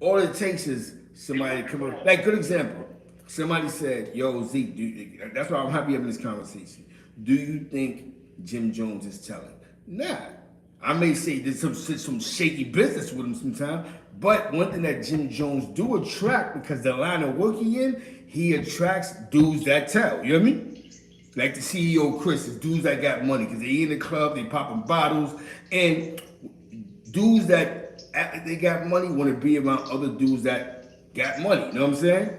all it takes is somebody to come up. Like, good example. Somebody said, yo, Zeke, that's why I'm happy having this conversation. Do you think Jim Jones is telling? Nah. I may say there's some shaky business with him sometimes, but one thing that Jim Jones do attract, because the line of work he attracts dudes that tell. You know what I mean? Like the CEO Chris, is dudes that got money, because they in the club, they popping bottles, and dudes that after they got money want to be around other dudes that got money. You know what I'm saying?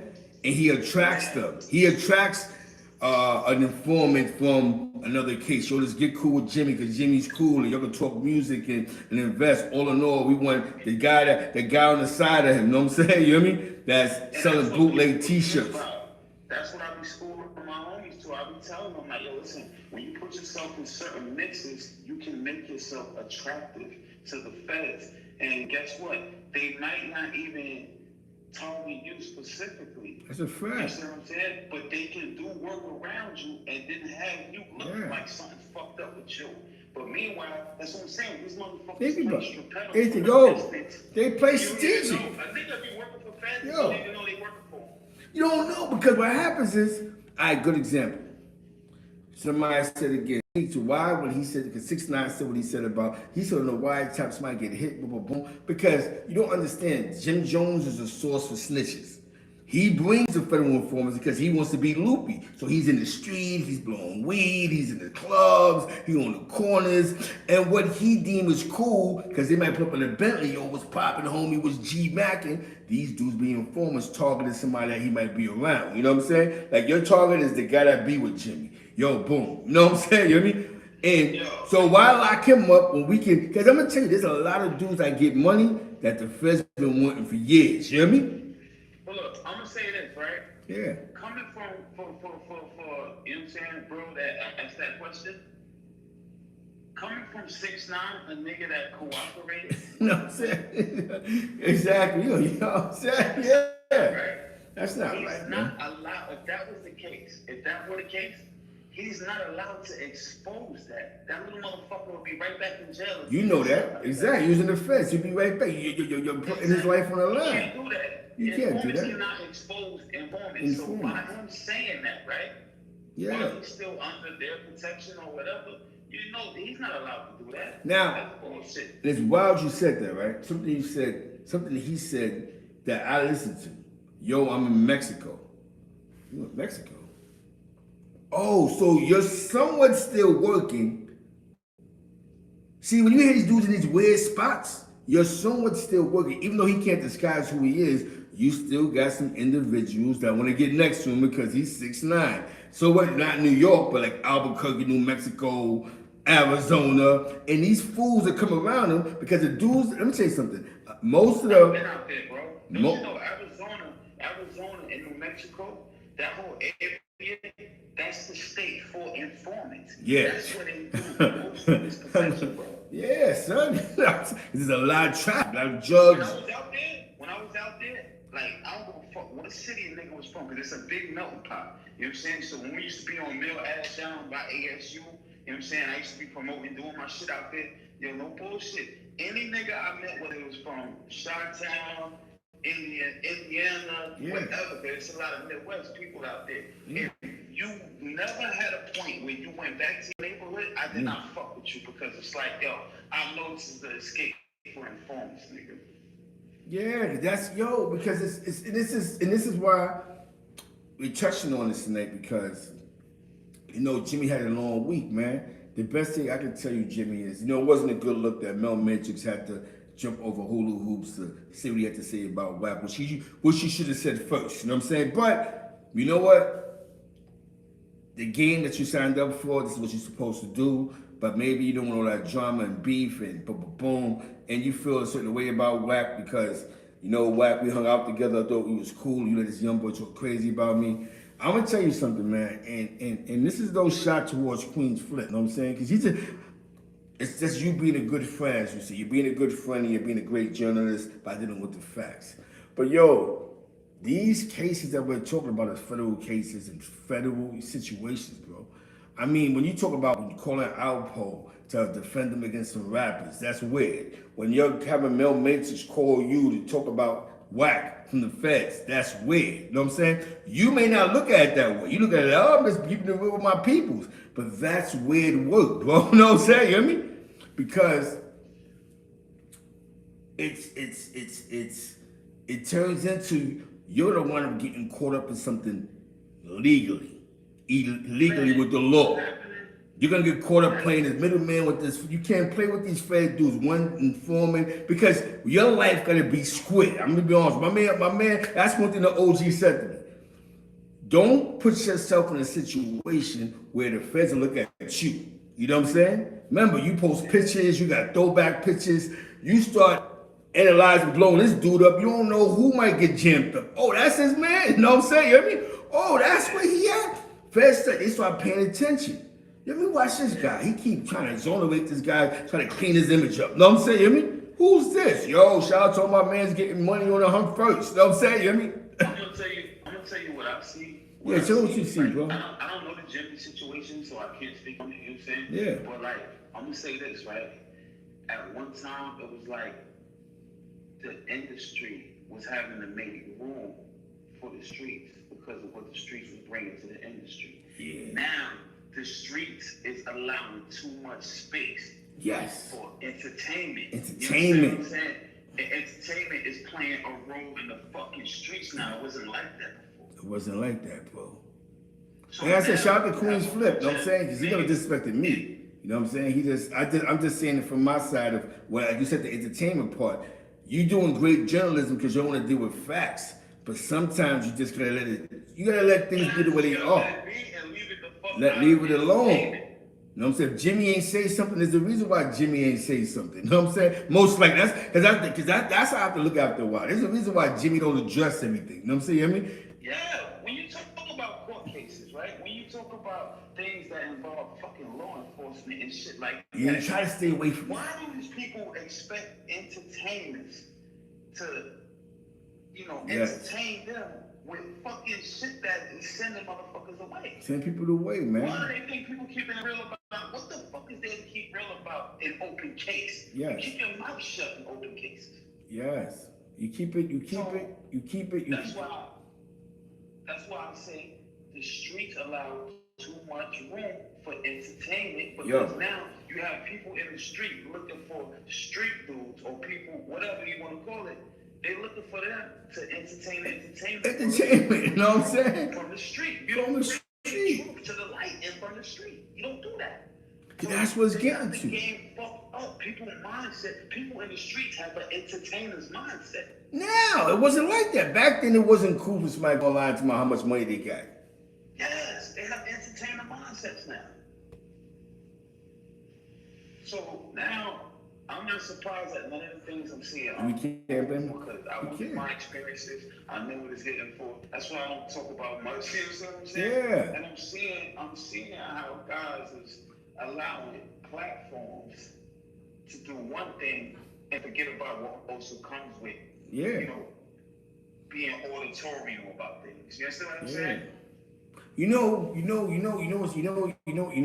And he attracts them. He attracts an informant from another case. Yo, let's get cool with Jimmy because Jimmy's cool and y'all can talk music and invest. All in all, we want the guy on the side of him. You know what I'm saying? You know what I mean? That's selling bootleg t-shirts. That's what I be schooling my homies to. I be telling them, like, yo, listen, when you put yourself in certain mixes, you can make yourself attractive to the feds. And guess what? They might not even target you specifically. That's a fact. You know what I'm saying? But they can do work around you and then have you look like something fucked up with you. But meanwhile, that's what I'm saying. These motherfuckers they play strategic. A nigga be working for feds, you don't even know they working for them. You don't know, because what happens is, all right, good example. Somebody said again, to why when he said, because 6ix9ine said what he said about, he said on the wiretaps might get hit, boom, boom, boom, because you don't understand, Jim Jones is a source for snitches. He brings the federal informants because he wants to be loopy. So he's in the street, he's blowing weed, he's in the clubs, he on the corners, and what he deemed is cool, because they might put up in a Bentley, yo, what's popping, homie, was G-Macking. These dudes being informants targeting somebody that he might be around. You know what I'm saying? Like your target is the guy that be with Jimmy. Yo, boom. You know what I'm saying? You know what I mean? And so why lock him up when we can, because I'm going to tell you, there's a lot of dudes that get money that the Feds been wanting for years. You know what I mean? Well, look, I'm going to say this, right? Yeah. Coming from you know what I'm saying, bro, that asked that question, coming from 6ix9ine, a nigga that cooperated. You know what I'm saying? Exactly. You know what I'm saying? Yeah. Right? That's not He's right, not man. allowed, if that was the case, he's not allowed to expose that. That little motherfucker will be right back in jail. You know that. Exactly. Using the Feds. He'll be right back. You're putting his life on the line. You can't do that. You can't do that. Informants cannot expose informants. So by him saying that, right? Yeah. While he's still under their protection or whatever, you know he's not allowed to do that. Now, that's bullshit. It's wild you said that, right? Something he said that I listened to. Yo, I'm in Mexico. You in Mexico? Oh, so you're somewhat still working. See, when you hear these dudes in these weird spots, you're somewhat still working. Even though he can't disguise who he is, you still got some individuals that want to get next to him because he's 6ix9ine. So what, not New York, but like Albuquerque, New Mexico, Arizona, and these fools that come around him because the dudes, let me tell you something, most of the... I've been out there, bro. Don't you know Arizona and New Mexico, that whole area, that's the state for informants. Yeah. That's where they do most of this protection, bro. Yeah, son. There's a lot of trap, a lot of drugs. When I was out there, like, I don't give a fuck what city a nigga was from, because it's a big melting pot. You know what I'm saying? So when we used to be on Mill Ash down by ASU, you know what I'm saying? I used to be promoting, doing my shit out there. Yo, no bullshit. Any nigga I met, whether it was from Chi-Town, Indiana, whatever, there's a lot of Midwest people out there. If you never had a point where you went back to your neighborhood, I did not fuck with you, because it's like, yo, I know this is the escape for informants, nigga. Yeah, that's because this is why we're touching on this tonight, because Jimmy had a long week, man. The best thing I can tell you, Jimmy, is it wasn't a good look that Mel Matrix had to jump over hula hoops to say what he had to say about Wack, which he should have said first. You know what I'm saying? But you know what? The game that you signed up for, this is what you're supposed to do. But maybe you don't want all that drama and beef and boom, and you feel a certain way about Wack because, Wack, we hung out together, I thought we was cool, you let this young boy talk crazy about me. I'm gonna tell you something, man, and this is no shot towards Queen's Flip, you know what I'm saying? Because it's just you being a good friend, as you see. You're being a good friend and you're being a great journalist by dealing with the facts. But these cases that we're talking about are federal cases and federal situations, bro. I mean, when you talk about when you call an Alpo to defend them against some rappers, that's weird. When you're having Mel Matrix call you to talk about Wack from the Feds, that's weird. You know what I'm saying? You may not look at it that way. You look at it, I'm just keeping it real with my peoples. But that's weird work, bro. You know what I'm saying? You hear me? Because it turns into you're the one getting caught up in something illegally with the law. You're gonna get caught up playing this middleman with this. You can't play with these Fed dudes, one informant, because your life gotta be squid. I'm gonna be honest. My man, that's one thing the OG said to me. Don't put yourself in a situation where the Feds will look at you. You know what I'm saying? Remember, you post pictures, you got throwback pictures, you start analyzing, blowing this dude up, you don't know who might get jammed up. Oh, that's his man, you know what I'm saying? You hear me? Oh, that's where he at? Feds, they start paying attention. Let me watch this guy. He keep trying to exonerate this guy, trying to clean his image up. You know what I'm saying? You hear me? Who's this? Yo, shout out to all my man's getting money on the hump first. You know what I'm saying? You hear me? I'm gonna tell you what I see. Yeah, tell me what you see, bro. I don't know the Jimmy situation, so I can't speak on it, you know what I'm saying? Yeah. But like, I'm gonna say this, right? At one time, it was like the industry was having to make room for the streets because of what the streets was bringing to the industry. Yeah. Now, the streets allowing too much space. Yes. For entertainment. Entertainment. You know what I'm saying? And entertainment is playing a role in the fucking streets now. It wasn't like that before. It wasn't like that, bro. So like I said, shout out to Queen's Flip. You know what I'm saying? Because he never disrespected me. You know what I'm saying? I'm just saying it from my side of what you said, the entertainment part. You doing great journalism because you don't want to deal with facts. But sometimes you just gotta let things be the way they are. Leave it alone. You know what I'm saying? If Jimmy ain't say something, there's a reason why Jimmy ain't say something. You know what I'm saying? Most likely, that's how I have to look after a while. There's a reason why Jimmy don't address everything. You know what I'm saying? You know what I mean? Yeah, when you talk about court cases, right? When you talk about things that involve fucking law enforcement and shit like that. Yeah, try to stay away from Why do these people expect entertainers to, entertain them with fucking shit that is sending motherfuckers away? Send people away, man. Why do they think people keep it real about? What the fuck is there to keep real about in open case? Yes. You keep your mouth shut in open cases. Yes. You keep it. That's why I say the streets allow too much room for entertainment because now you have people in the street looking for street dudes or people, whatever you want to call it. They're looking for them to entertain. You know what I'm saying? From the street. You don't bring the truth to the light and from the street. You don't do that. So that's what's getting to. The game fucked up. People's mindset. People in the streets have an entertainer's mindset. Now, it wasn't like that. Back then, it wasn't cool for somebody going lie to me how much money they got. Yes, they have entertainer mindsets now. So now, I'm not surprised at none of the things I'm seeing. We can't blame them. Because I went through my experiences. I know what it's hitting for. That's why I don't talk about much. You know what I'm saying? Yeah. And I'm seeing how guys is allowing platforms to do one thing and forget about what also comes with, being auditorial about things. You understand what I'm saying? You know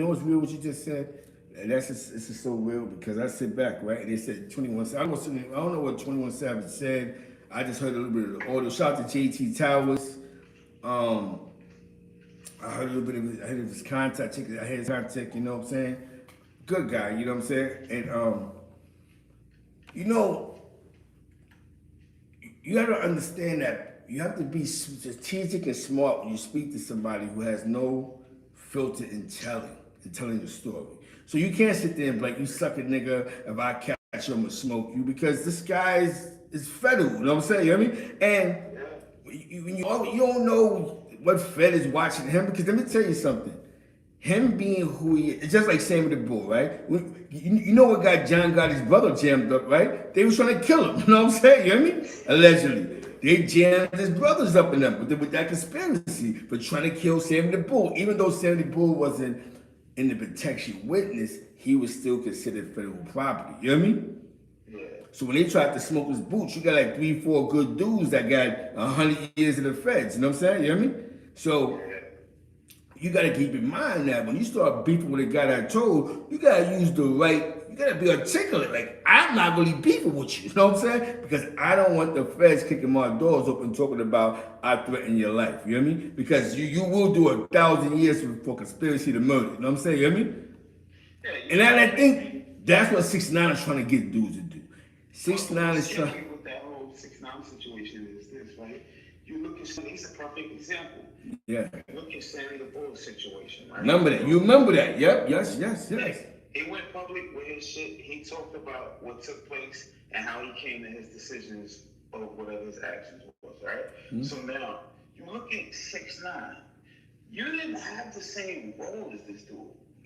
what's real what you just said? And it's just so real because I sit back, right? And they said 21 Savage. I don't know what 21 Savage said. I just heard a little bit of the audio. Shout out to JT Towers. I heard a little bit of his contact. I had his contact, you know what I'm saying? Good guy, you know what I'm saying? And, you got to understand that you have to be strategic and smart when you speak to somebody who has no filter in telling the story. So you can't sit there and be like, you suck a nigga, if I catch you, I'm gonna smoke you, because this guy is federal, you know what I'm saying? You know what I mean? And you don't know what Fed is watching him, because let me tell you something. Him being who he is, it's just like Sammy the Bull, right? You know what got John Gotti's brother jammed up, right? They was trying to kill him, you know what I'm saying? You know what I mean? Allegedly. They jammed his brothers up in them with that conspiracy for trying to kill Sammy the Bull. Even though Sammy the Bull wasn't in the protection witness, he was still considered federal property. You know what I mean? Yeah. So when they tried to smoke his boots, you got like 3-4 good dudes that got 100 years in the feds. You know what I'm saying? You know what I mean? So you got to keep in mind that when you start beefing with a guy that told, you got to use the right, you got to be articulate. Like, I'm not really beefing with you. You know what I'm saying? Because I don't want the feds kicking my doors open talking about I threaten your life. You know what I mean? Because you will do 1,000 years for conspiracy to murder. You know what I'm saying? You know what I mean? Yeah, and I think that's what 6ix9ine is trying to get dudes to do. 6ix9ine is trying. What that whole 6ix9ine situation is this, right? You look at he's a perfect example. Yeah. Look at Sammy the Bull situation, right? Remember that. You remember that. Yep. Yes. He went public with his shit. He talked about what took place and how he came to his decisions or whatever his actions was, right? Mm-hmm. So now, you look at 6ix9ine. You didn't have the same role as this dude.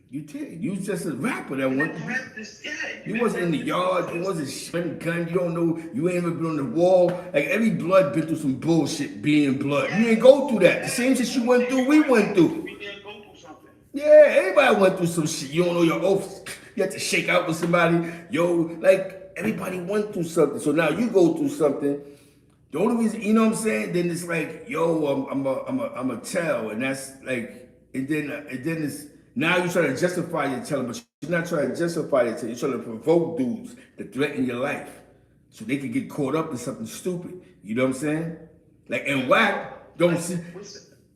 You did. You was just a rapper that went. You you wasn't in the yard. You wasn't shooting gun. You don't know. You ain't ever been on the wall. Like every blood been through some bullshit. Being blood. You ain't go through that. The same shit you went through. We went through. We didn't go through something. Yeah, everybody went through some shit. You don't know your oaths. You have to shake out with somebody. Yo, like everybody went through something. So now you go through something. The only reason, you know what I'm saying? Then it's like, yo, I'm a tell, and that's like, and then it's. Now you're trying to justify your telling, but you're not trying to justify your telling. You're trying to provoke dudes to threaten your life so they can get caught up in something stupid. You know what I'm saying? Like, and Wack don't see.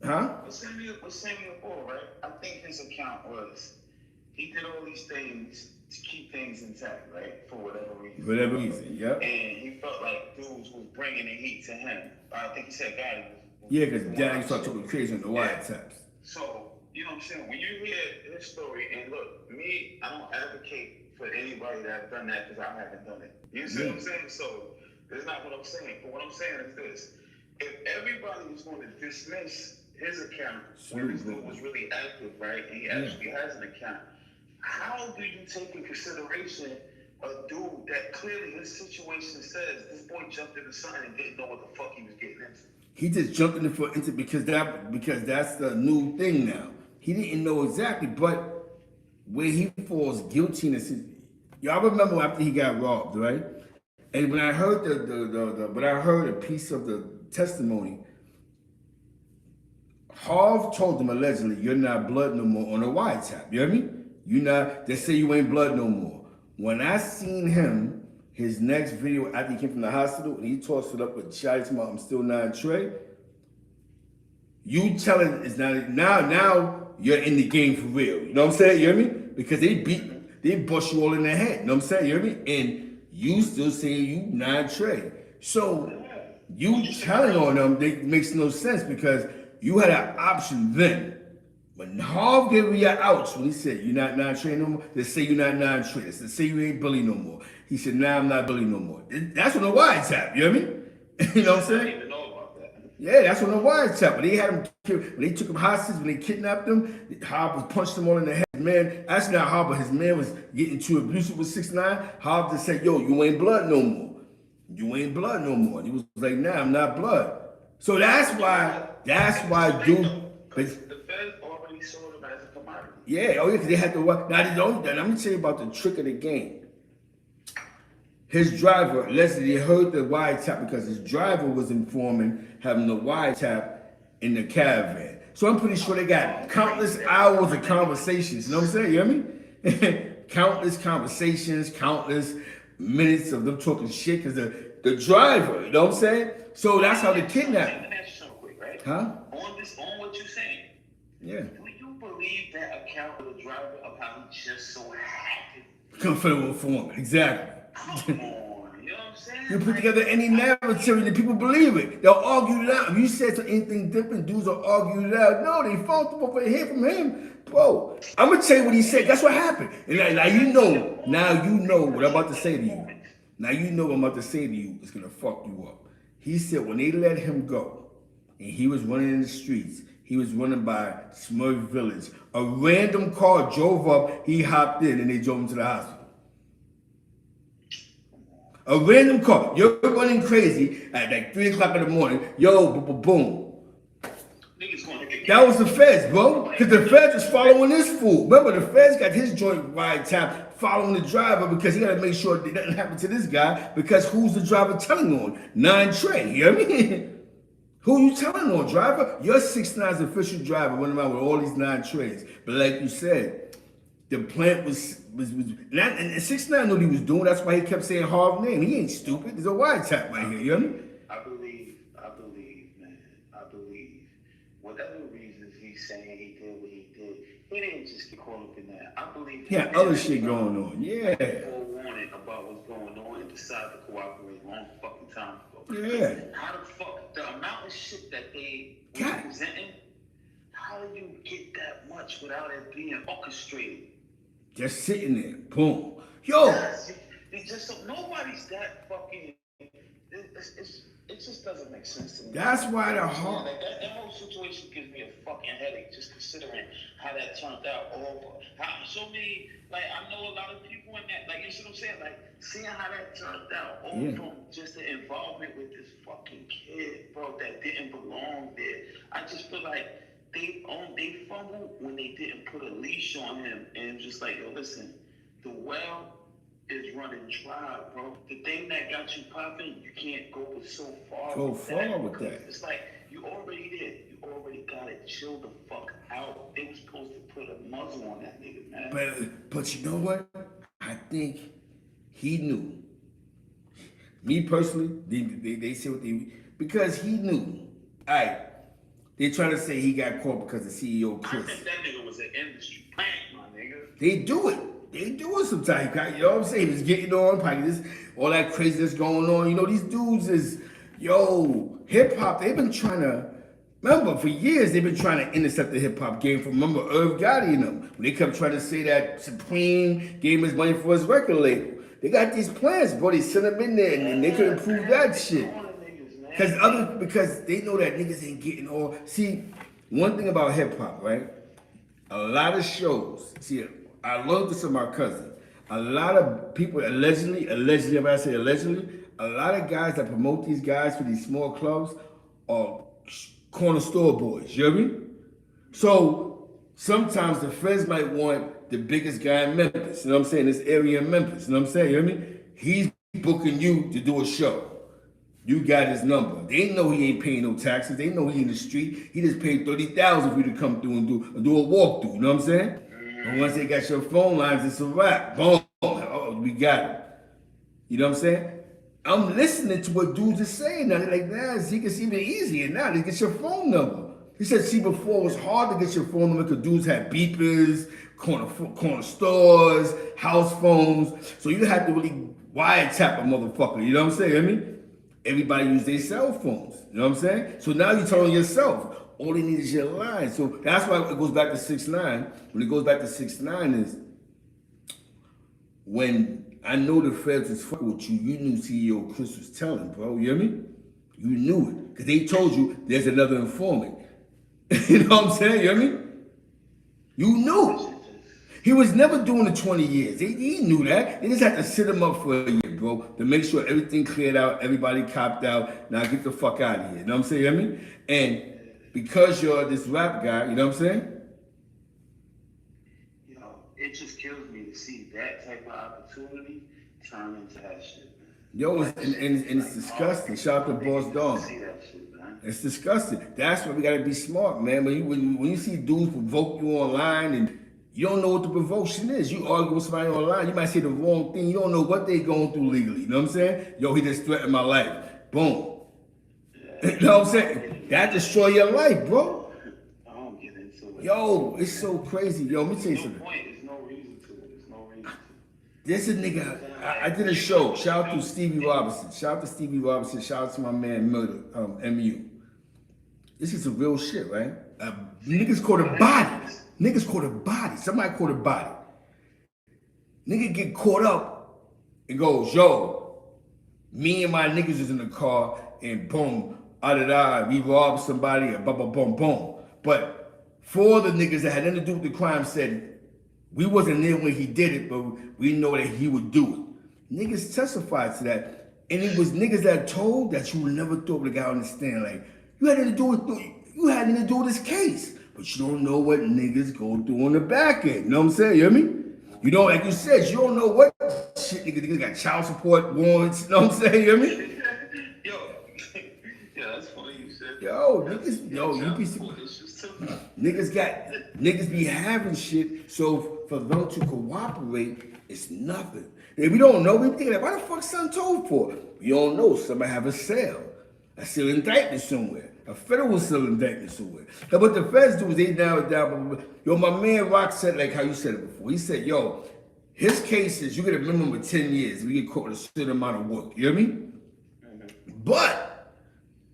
Huh? With Samuel Bull, right? I think his account was he did all these things to keep things intact, right? For whatever reason. Whatever reason, yep. And he felt like dudes was bringing the heat to him. I think he said God was yeah, because Daddy started talking crazy on the wiretaps. So, you know what I'm saying? When you hear his story, and look, me, I don't advocate for anybody that's done that because I haven't done it. You see what I'm saying? So, that's not what I'm saying. But what I'm saying is this. If everybody is going to dismiss his account when this dude was really active, right, and he actually has an account, how do you take in consideration a dude that clearly his situation says this boy jumped into something and didn't know what the fuck he was getting into? He just jumped into because that's the new thing now. He didn't know exactly, but where he falls guilty in this, y'all remember after he got robbed, right? And when I heard when I heard a piece of the testimony, Harv told him allegedly, "You're not blood no more" on a wiretap. You hear me? You not. They say you ain't blood no more. When I seen him, his next video after he came from the hospital and he tossed it up with Shotty talking about I'm still 9 Trey. You telling is not now you're in the game for real. You know what I'm saying? You hear me? Because they bust you all in the head. You know what I'm saying? You hear me? And you still saying you 9 Trey. So you telling on them, it makes no sense because you had an option then. When Harv gave you your outs, when he said you're not 9 Trey no more, they say you're not 9 Trey. They say you ain't Billy no more. He said, nah, I'm not Billy no more. That's on the wiretap, you hear me? You know what I'm saying? I didn't even know about that. Yeah, that's on the wiretap. When they had him, when they took him hostage, when they kidnapped him, Harv punched him all in the head. Man, that's not Harv, but his man was getting too abusive with 6ix9ine. Harv just said, yo, you ain't blood no more. You ain't blood no more. And he was like, nah, I'm not blood. So that's why, dude. The feds already sold him as a commodity. Yeah, oh yeah, because they had to work. Now, let me tell you about the trick of the game. His driver, allegedly heard the wiretap because his driver was informing having the wiretap in the caravan. So I'm pretty sure they got countless hours of conversations. You know what I'm saying? You hear me? Countless conversations, countless minutes of them talking shit because the driver, you know what I'm saying? So that's how they kidnapped. Huh? On what you're saying. Yeah. Do you believe that account of the driver of how he just so happened? Confederate informant, exactly. Come on, you know what I'm saying? You put together any narrative and people believe it. They'll argue it out. If you said anything different, dudes will argue it out. No, they fought them over here from him. Bro, I'm going to tell you what he said. That's what happened. And now you know what I'm about to say to you. Now you know what I'm about to say to you is going to fuck you up. He said when they let him go, and he was running in the streets, he was running by Smurf Village. A random car drove up, he hopped in, and they drove him to the hospital. A random car. You're running crazy at like 3 o'clock in the morning. Yo, boom. That was the feds, bro. Because the feds was following this fool. Remember, the feds got his joint wiretap following the driver because he got to make sure that nothing happened to this guy because who's the driver telling on? 9 Trey, you hear me? Who you telling on, driver? You're 6ix9ine's official driver running around with all these 9 Treys. But like you said, the plant was and 6ix9ine knew what he was doing. That's why he kept saying Harv's name. He ain't stupid. There's a wiretap right here, you hear me? I believe, man. I believe. Whatever reasons he's saying he did what he did, he didn't just get caught up in that. I believe he had other shit going on, yeah. Forewarning about what's going on and decide to cooperate long fucking time ago. Yeah. How the fuck, the amount of shit that they were presenting, how do you get that much without it being orchestrated? Just sitting there, boom. Yo! Yes, it's just so, nobody's that fucking, it just doesn't make sense to me. That's why the whole... Like that whole situation gives me a fucking headache just considering how that turned out over. How so many, like I know a lot of people in that, like you see what I'm saying? Like seeing how that turned out over from just the involvement with this fucking kid, bro, that didn't belong there. I just feel like they fumbled when they didn't put a leash on him and just like, yo, listen, the well is running dry, bro. The thing that got you popping, you can't go so far. With that. It's like you already did. You already got it. Chill the fuck out. They were supposed to put a muzzle on that nigga, man. But you know what? I think he knew. Me personally, they say what they because he knew. All right. They trying to say he got caught because the CEO Chris. I think that nigga was an industry plant, my nigga. They do it. They do it sometimes. You know what I'm saying? It's getting on, probably this, all that craziness going on. You know, these dudes is, yo, hip hop, they've been trying to, remember, for years, they've been trying to intercept the hip hop game from, remember, Irv Gotti and them. When they kept trying to say that Supreme gave him his money for his record label. They got these plans, bro. They sent them in there and they couldn't prove that shit. Because they know that niggas ain't getting all. See, one thing about hip hop, right? A lot of shows. See, I learned this from my cousin. A lot of people allegedly, when I say allegedly, a lot of guys that promote these guys for these small clubs are corner store boys. You hear me? So sometimes the feds might want the biggest guy in Memphis. You know what I'm saying? This area in Memphis. You know what I'm saying? You hear me? He's booking you to do a show. You got his number. They know he ain't paying no taxes. They know he in the street. He just paid $30,000 for you to come through and do a walkthrough. You know what I'm saying? And once they got your phone lines, it's a wrap. Boom. Oh, we got it. You know what I'm saying? I'm listening to what dudes are saying now. They're like, nah, it's even easier now. They get your phone number. He said, see, before it was hard to get your phone number because dudes had beepers, corner stores, house phones. So you had to really wiretap a motherfucker. You know what I'm saying? I mean, everybody use their cell phones. You know what I'm saying? So now you're telling yourself, all they need is your line. So that's why it goes back to 6ix9ine. When it goes back to 6ix9ine is when I know the feds was fucking with you, you knew CEO Chris was telling, bro. You hear me? You knew it. Because they told you there's another informant. You know what I'm saying? You hear me? You knew. He was never doing the 20 years. He knew that. They just had to sit him up for a year, bro, to make sure everything cleared out, everybody copped out. Now get the fuck out of here. You know what I'm saying? You hear me? And because you're this rap guy, you know what I'm saying? You know, it just kills me to see that type of opportunity turn into that shit, man. Yo, and it's disgusting. Shout out to Boss Dog. It's disgusting. That's why we gotta be smart, man. When you see dudes provoke you online and you don't know what the provocation is. You argue with somebody online, you might say the wrong thing. You don't know what they going through legally. You know what I'm saying? Yo, he just threatened my life. Boom. You know what I'm saying? That destroy your life, bro. I don't get into it. Yo, it's so crazy. Yo, let me tell you something. There's no reason to it. There's no reason to it. This is a nigga. I did a show. Shout out to Stevie Robinson. Shout out to Stevie Robinson. Shout out to my man Murder, MU. This is some real shit, right? Niggas caught a body. Niggas caught a body. Somebody caught a body. Nigga get caught up and goes, yo, me and my niggas was in the car and boom, we robbed somebody and boom, boom. But four of the niggas that had nothing to do with the crime said, we wasn't there when he did it, but we know that he would do it. Niggas testified to that. And it was niggas that told that you would never thought the guy understand. Like, you had nothing to do with this case. But you don't know what niggas go through on the back end. You know what I'm saying? You hear me? You know, like you said, you don't know what shit niggas got child support warrants. You know what I'm saying? You hear me? Yeah, that's funny you said that. Yo, niggas, you be niggas be having shit. So for them to cooperate, it's nothing. If we don't know, we think like, why the fuck son told for? You don't know. Somebody have a sale, a seal indictment somewhere. A federal civil indictment somewhere. And what the feds do is they narrow it down. Yo, my man Rock said, like how you said it before. He said, yo, his case is you get a minimum of 10 years if you get caught with a certain amount of work. You hear me? Mm-hmm. But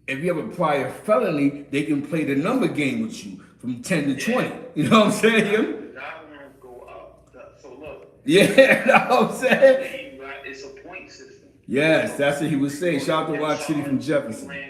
if you have a prior felony, they can play the number game with you from 10 to 20. You know what I'm saying? The guidelines go up. So look. Yeah, you know what I'm saying? It's a point system. Yes, that's what he was saying. Shout out to Rock City from Jefferson.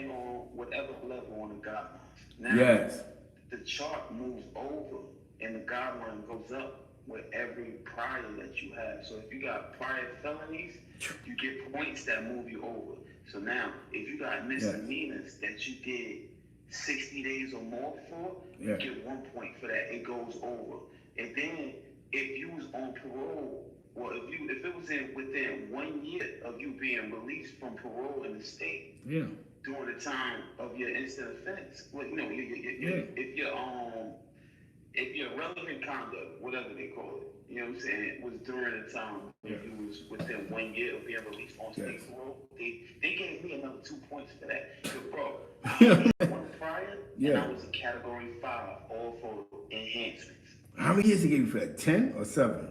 Now, yes. The chart moves over and the guideline goes up with every prior that you have. So if you got prior felonies, you get points that move you over. So now, if you got misdemeanors that you did 60 days or more for, you get 1 point for that. It goes over. And then if you was on parole, or if it was within 1 year of you being released from parole in the state, during the time of your instant offense, well, you know, if your relevant conduct, whatever they call it, you know what I'm saying, it was during the time when you was within 1 year of being released on state parole, they gave me another 2 points for that. So, bro, I was one prior, and I was a category 5, all for enhancements. How many years they gave you for that? 10 or 7?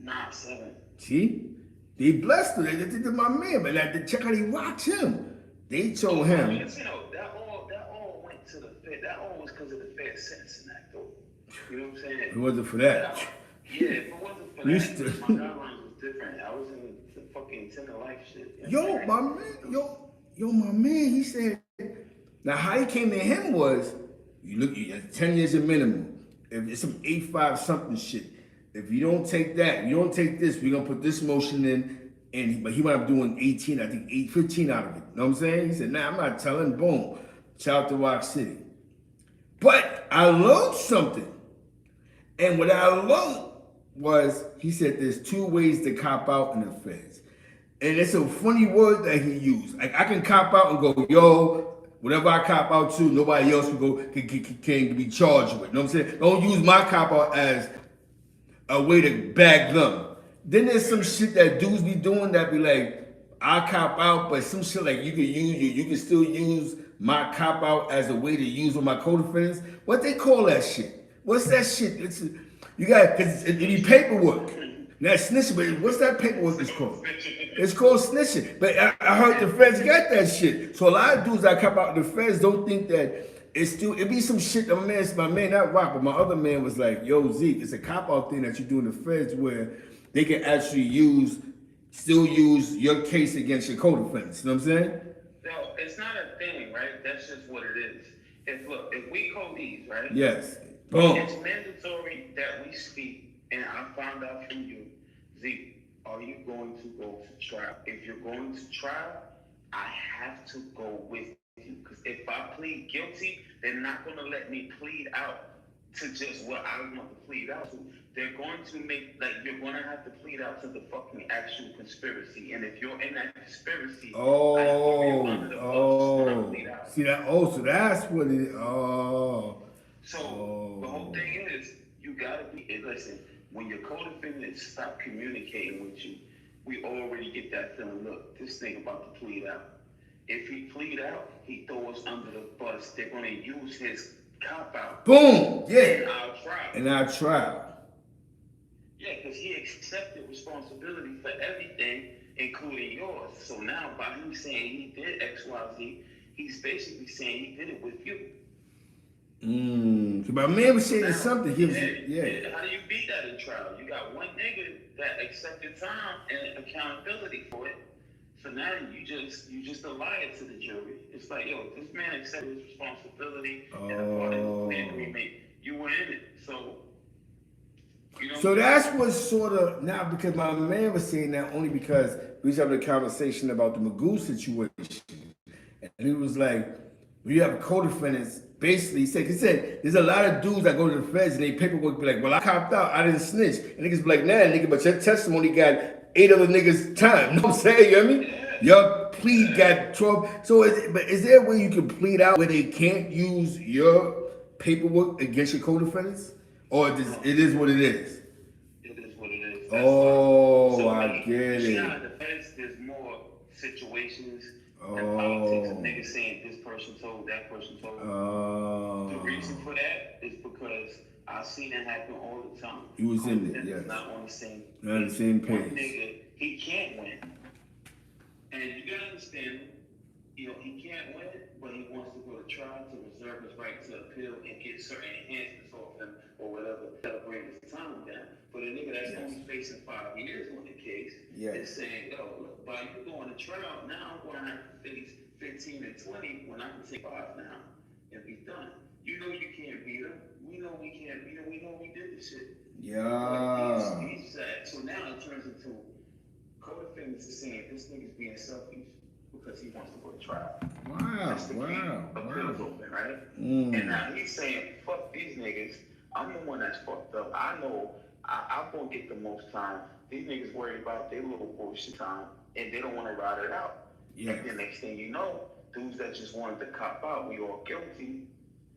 Nah, 7. See? They blessed him. They did my man, but like, check how they watch him. They told him. You know, that all went to the Fed. That all was because of the Fed Sentencing Act, though. You know what I'm saying? It wasn't for that. Yeah, if it wasn't for that, my guidelines was different. I was in the fucking 10 to life shit. You know my man, my man, he said, now how he came to him was, you look, 10 years a minimum. If it's some 8-5 something shit, if you don't take that, you don't take this, we're gonna put this motion in, but he wound up doing 18, I think 15 out of it. You know what I'm saying? He said, nah, I'm not telling, boom. Shout out to Rock City. But I learned something. And what I learned was, he said there's 2 ways to cop out in the feds. And it's a funny word that he used. Like, I can cop out and go, yo, whatever I cop out to, nobody else can be charged with. You know what I'm saying? Don't use my cop out as a way to bag them. Then there's some shit that dudes be doing that be like, I cop out, but some shit like you can still use my cop out as a way to use with my co-defendants. What they call that shit? What's that shit? You got, cause it be paperwork. That's snitching, but what's that paperwork is called? It's called snitching. But I heard the feds got that shit. So a lot of dudes that come out the feds don't think that it's still, it be some shit. My man, not Rock, but my other man was like, yo, Zeke, it's a cop-out thing that you do in the feds where they can actually still use your case against your co-defendants. You know what I'm saying? No, it's not a thing, right? That's just what it is. If we co-leads, right? Yes. Boom. It's mandatory that we speak, and I found out from you, Zeke, are you going to go to trial? If you're going to trial, I have to go with you. Because if I plead guilty, they're not going to let me plead out to just what I want to plead out to. They're going to make, like, you're going to have to plead out to the fucking actual conspiracy. And if you're in that conspiracy, so that's what it is. So the whole thing is, you gotta be, listen, when your co-defendants stop communicating with you, we already get that feeling, look, this thing about to plead out. If he plead out, he throw us under the bus. They're gonna use his cop out. Boom! Yeah. In our trial. Yeah, because he accepted responsibility for everything, including yours. So now, by him saying he did X, Y, Z, he's basically saying he did it with you. So my man was saying something. He was, yeah. How do you beat that in trial? You got one nigga that accepted time and accountability for it. So now you just a liar to the jury. It's like, yo, this man accepted his responsibility and a part of the agreement. You were in it, so. So that's what's sort of now, because my man was saying that only because we was having a conversation about the Magoo situation, and he was like, when you have co-defendants, basically he said there's a lot of dudes that go to the feds and they paperwork be like, well, I copped out, I didn't snitch, and niggas be like, nah, nigga, but your testimony got 8 other niggas time. You know what I'm saying? You hear me? Your plea got 12. So, is there a way you can plead out where they can't use your paperwork against your co-defendants? Or it is what it is? It is what it is. I get it. See how in the feds, there's more situations and politics of niggas saying this person told, that person told. The reason for that is because I've seen it happen all the time. You was in it, yes. Not on the same page. Not on the same page. One nigga, he can't win. And you gotta understand, he can't win, but he wants to go to trial to reserve his right to appeal and get certain enhancements off him or whatever. That'll bring his time down. But a nigga that's only facing 5 years on the case is saying, yo, look, by you going to trial, now I'm going to have to face 15 and 20 when I can take 5 now and be done. You know you can't beat him. We know we can't beat him. We know we did this shit. Yeah. He's sad. So now it turns into co-defendants is saying this nigga's being selfish because he wants to go to trial. Wow. Open, right? And now he's saying, fuck these niggas. I'm the one that's fucked up. I know I'm going to get the most time. These niggas worried about their little bullshit time, and they don't want to ride it out. Yeah. And the next thing you know, dudes that just wanted to cop out, we all guilty,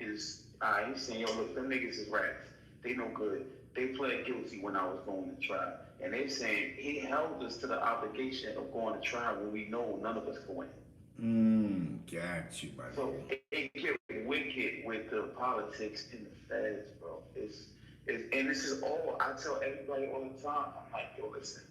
is, he's saying, yo, look, them niggas is rats. They no good. They pled guilty when I was going to trial. And they saying he held us to the obligation of going to trial when we know none of us can win. Got you, buddy. So it get wicked with the politics in the feds, bro. And this is all, I tell everybody all the time, I'm like, yo, listen,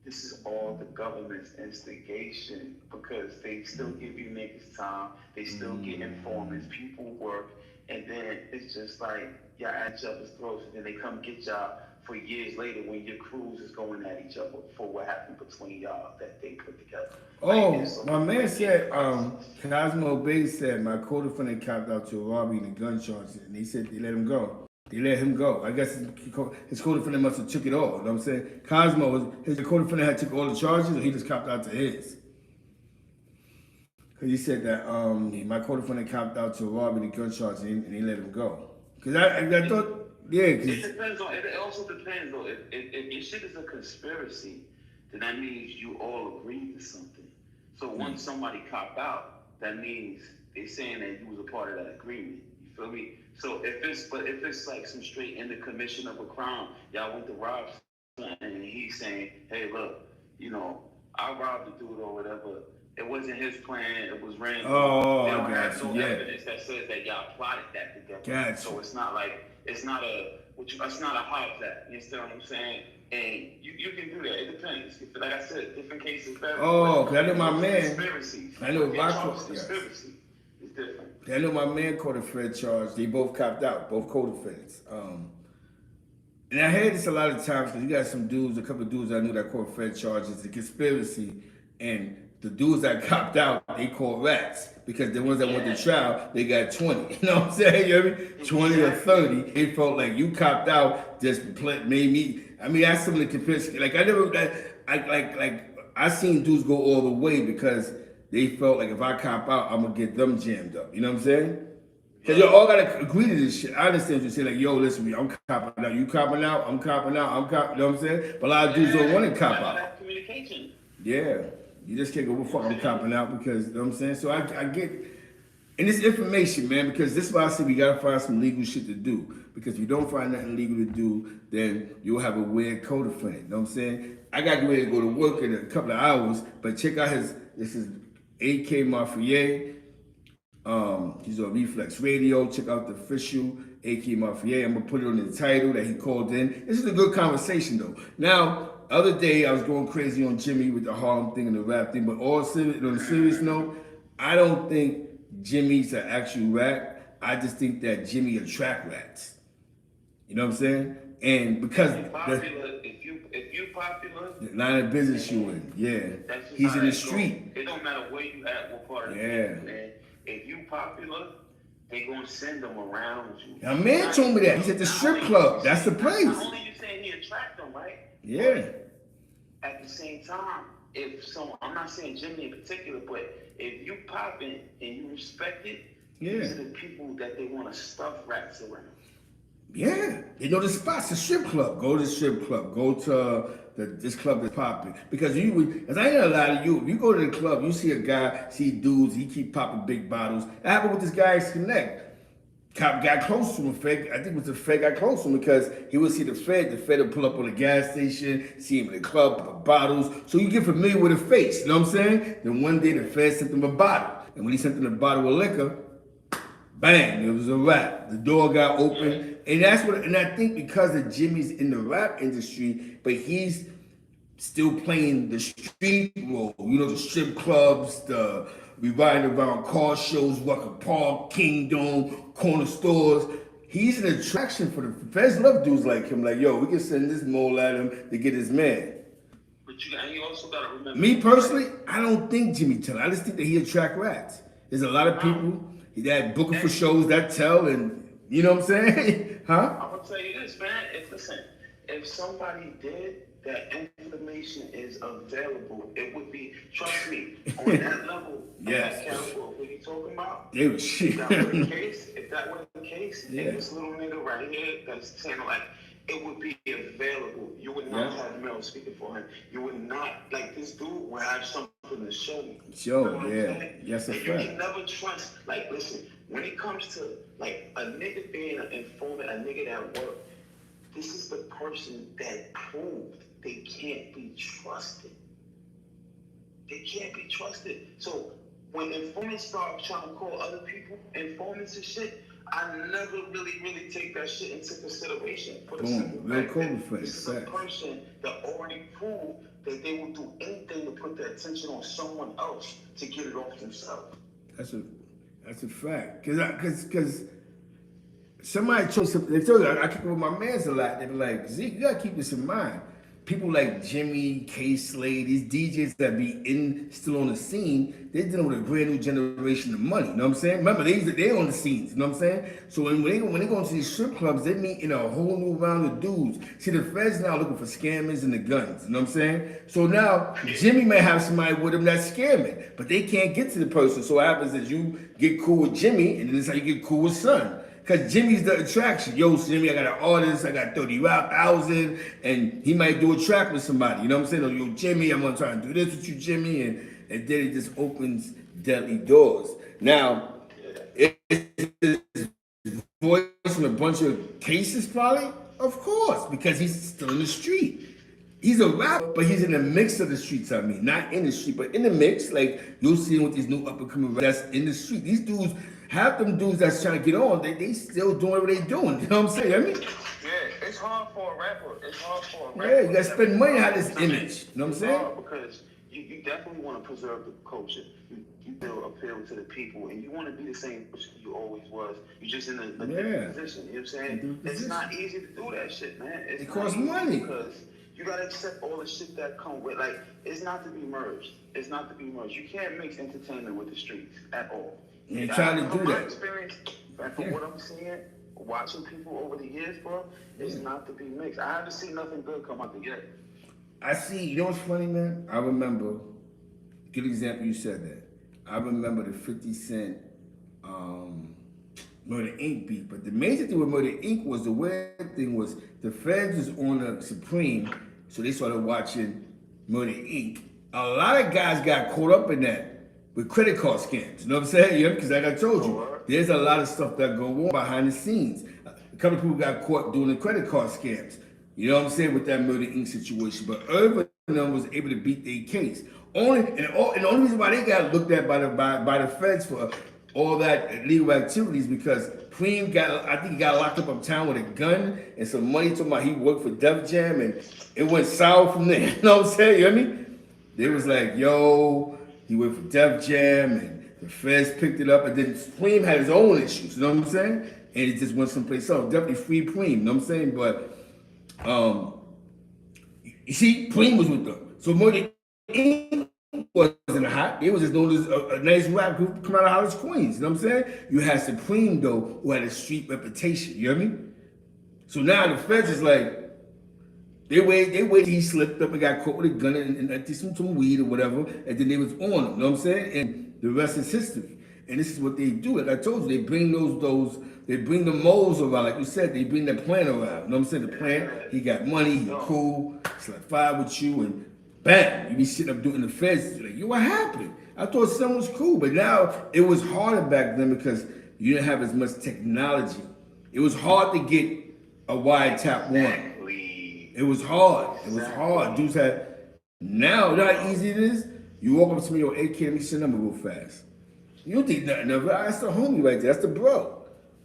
this is all the government's instigation because they still give you niggas time, they still get informants, people work, and then it's just like, y'all at each other's throats, and then they come get y'all for years later when your crews is going at each other for what happened between y'all that they put together. Oh, my man said, Cosmo Bay said my co-defendant copped out to a robbery and a gun charge, and they said they let him go. They let him go. I guess his co-defendant must have took it all. You know what I'm saying? Cosmo, his co-defendant had took all the charges, or he just copped out to his. Because he said that my co-defendant copped out to a robbery and a gun charge, and they let him go. Because I thought, yeah. It depends on. It also depends though. If your shit is a conspiracy, then that means you all agreed to something. So once somebody copped out, that means they're saying that you was a part of that agreement. You feel me? So if it's like some straight in the commission of a crime, y'all went to rob something, and he's saying, hey, look, you know, I robbed the dude or whatever. It wasn't his plan. It was random. Oh, they don't I got have you. no evidence that says that y'all plotted that together. Gotcha. So it's not like it's not a Hobbs Act. You understand what I'm saying? And you can do that. It depends. Like I said, different cases vary. Oh, because I know my man. Conspiracies. I know my conspiracy is different. I know my man caught a Fed charge. They both copped out, both co-defendants. And I heard this a lot of times because you got some dudes, a couple of dudes I knew that caught Fed charges, a conspiracy, and the dudes that copped out, they caught rats because the ones that went to trial, they got 20. You know what I'm saying? You know what I mean? 20 or 30. It felt like you copped out just made me. I mean, that's some of the conspiracy. Like I seen dudes go all the way because they felt like if I cop out, I'm gonna get them jammed up. You know what I'm saying? Because you all gotta agree to this shit. I understand what you say, like, yo, listen, I'm copping out. You copping out, I'm copping out, I'm copping. You know what I'm saying? But a lot of dudes don't want to cop out. Communication. Yeah. You just can't go, well, fuck, I'm copping out because, you know what I'm saying? So I get, and it's information, man, because this is why I say we gotta find some legal shit to do. Because if you don't find nothing legal to do, then you'll have a weird co-defendant. You know what I'm saying? I got to get ready to go to work in a couple of hours, but check out this is AK MAFI-A. He's on Reflex Radio. Check out the official AK MAFI-A. I'm gonna put it on the title that he called in. This is a good conversation though. Now, other day I was going crazy on Jimmy with the Harlem thing and the rap thing, but on a serious note, I don't think Jimmy's an actual rat. I just think that Jimmy attract rats. You know what I'm saying? And because if you popular, the line of business you in, yeah, he's in the street. It don't matter where you at, what part of the man. If you popular, they gonna send them around you. Now, man told me that. He said the strip club. That's the place. Not only you saying he attract them, right? Yeah. But at the same time, I'm not saying Jimmy in particular, but if you popping and you respect it, these are the people that they want to stuff rats around. Yeah, they know the spots, the strip club. Go to the strip club. Go to this club that's popping. Because as I know a lot of you, if you go to the club, you see a guy, see dudes, he keep popping big bottles. That happened with this guy at Connect. Cop got close to him, I think it was the Fed got close to him because he would see the Fed would pull up on the gas station, see him in the club, pop bottles. So you get familiar with the face, you know what I'm saying? Then one day the Fed sent him a bottle. And when he sent him a bottle of liquor, bang, it was a wrap. The door got open. And I think because of Jimmy's in the rap industry, but he's still playing the street role, you know, the strip clubs, we riding around car shows, Rucker Park, Kingdom, corner stores. He's an attraction for the feds. Love dudes like him. Like, yo, we can send this mole at him to get his man. But you also gotta remember. Me personally, I don't think Jimmy tell. I just think that he attract rats. There's a lot of people that booking for shows that tell, and you know what I'm saying, huh? I'm gonna tell you this, man. If somebody did, that information is available. It would be, trust me, on that level. Yes. What you talking about? They was shit. If that were the case, and this little nigga right here that's saying like, it would be available. You would not have Mel speaking for him. You would not, like, this dude would have something to show you. Yes, a fact. You can never trust, like, listen, when it comes to, like, a nigga being an informant, a nigga that worked, this is the person that proved they can't be trusted. They can't be trusted. So when informants start trying to call other people informants and shit, I never really take that shit into consideration. For the Boom, simple real fact cool that for this is a person that already proved that they will do anything to put their attention on someone else to get it off themselves. That's a fact. Cause somebody told something. They told you I keep it with my mans a lot. They be like, Zeke, you gotta keep this in mind. People like Jimmy, K Slade, these DJs that be still on the scene, they're dealing with a brand new generation of money. You know what I'm saying? Remember, they're on the scenes. You know what I'm saying? So when they go into these strip clubs, they meet in a whole new round of dudes. See, the feds now looking for scammers and the guns. You know what I'm saying? So now Jimmy may have somebody with him that's scamming, but they can't get to the person. So what happens is you get cool with Jimmy, and then this is how you get cool with Son. Because Jimmy's the attraction. Yo, Jimmy, I got an artist, I got 30,000, and he might do a track with somebody. You know what I'm saying? Or, yo, Jimmy, I'm going to try and do this with you, Jimmy. And then it just opens deadly doors. Now, it's voice from a bunch of cases, probably? Of course, because he's still in the street. He's a rapper, but he's in the mix of the streets, I mean. Not in the street, but in the mix. Like, you'll see him with these new up-and-coming rappers that's in the street. These dudes, half them dudes that's trying to get on, they still doing what they doing. You know what I'm saying? I mean, yeah, it's hard for a rapper. Yeah, you gotta spend money on this image. You know what I'm saying? Because you definitely want to preserve the culture. You feel appeal to the people, and you want to be the same person you always was. You're just in a different position. You know what I'm saying? It's not easy to do that shit, man. It costs money because you gotta accept all the shit that come with. Like, it's not to be merged. It's not to be merged. You can't mix entertainment with the streets at all. You're trying to do my that. Experience, and from what I'm seeing, watching people over the years, bro, it's not to be mixed. I haven't seen nothing good come out of yet. I see. You know what's funny, man? I remember. Good example. You said that. I remember the 50 Cent Murder Inc. beat, but the major thing with Murder Inc. was the weird thing was the feds was on the Supreme, so they started watching Murder Inc. A lot of guys got caught up in that with credit card scams. You know what I'm saying? Yeah, because like I told you, there's a lot of stuff that go on behind the scenes. A couple of people got caught doing the credit card scams. You know what I'm saying, with that Murder Inc. situation. But Irvin was able to beat their case. The only reason why they got looked at by the feds for all that illegal activities because Preem I think he got locked up uptown with a gun and some money talking about he worked for Def Jam and it went sour from there. You know what I'm saying? You hear me? They was like, yo, he worked for Def Jam and the feds picked it up and then Preem had his own issues, you know what I'm saying? And it just went someplace else. Definitely free Preem, you know what I'm saying? But you see, Preem was with them. So Murder Inc. wasn't hot. It was just known as a nice rap group come out of Hollis, Queens. You know what I'm saying? You had Supreme, though, who had a street reputation. You hear me? So now the feds is like, they waited he slipped up and got caught with a gun and some weed or whatever, and then they was on him. You know what I'm saying? And the rest is history. And this is what they do. Like I told you, they bring they bring the moles around. Like you said, they bring the plan around. You know what I'm saying? The plan, he got money, he cool, he's like fire with you, and bam, you be sitting up doing the feds. You're like, yo, what happened? I thought someone was cool, but now it was harder back then because you didn't have as much technology. It was hard to get a wiretap warrant. It was hard. It was hard. Dudes had. Now, you know how easy it is? You walk up to me, yo, AK, let me see your number real fast. You don't think nothing of it. That's the homie right there. That's the bro.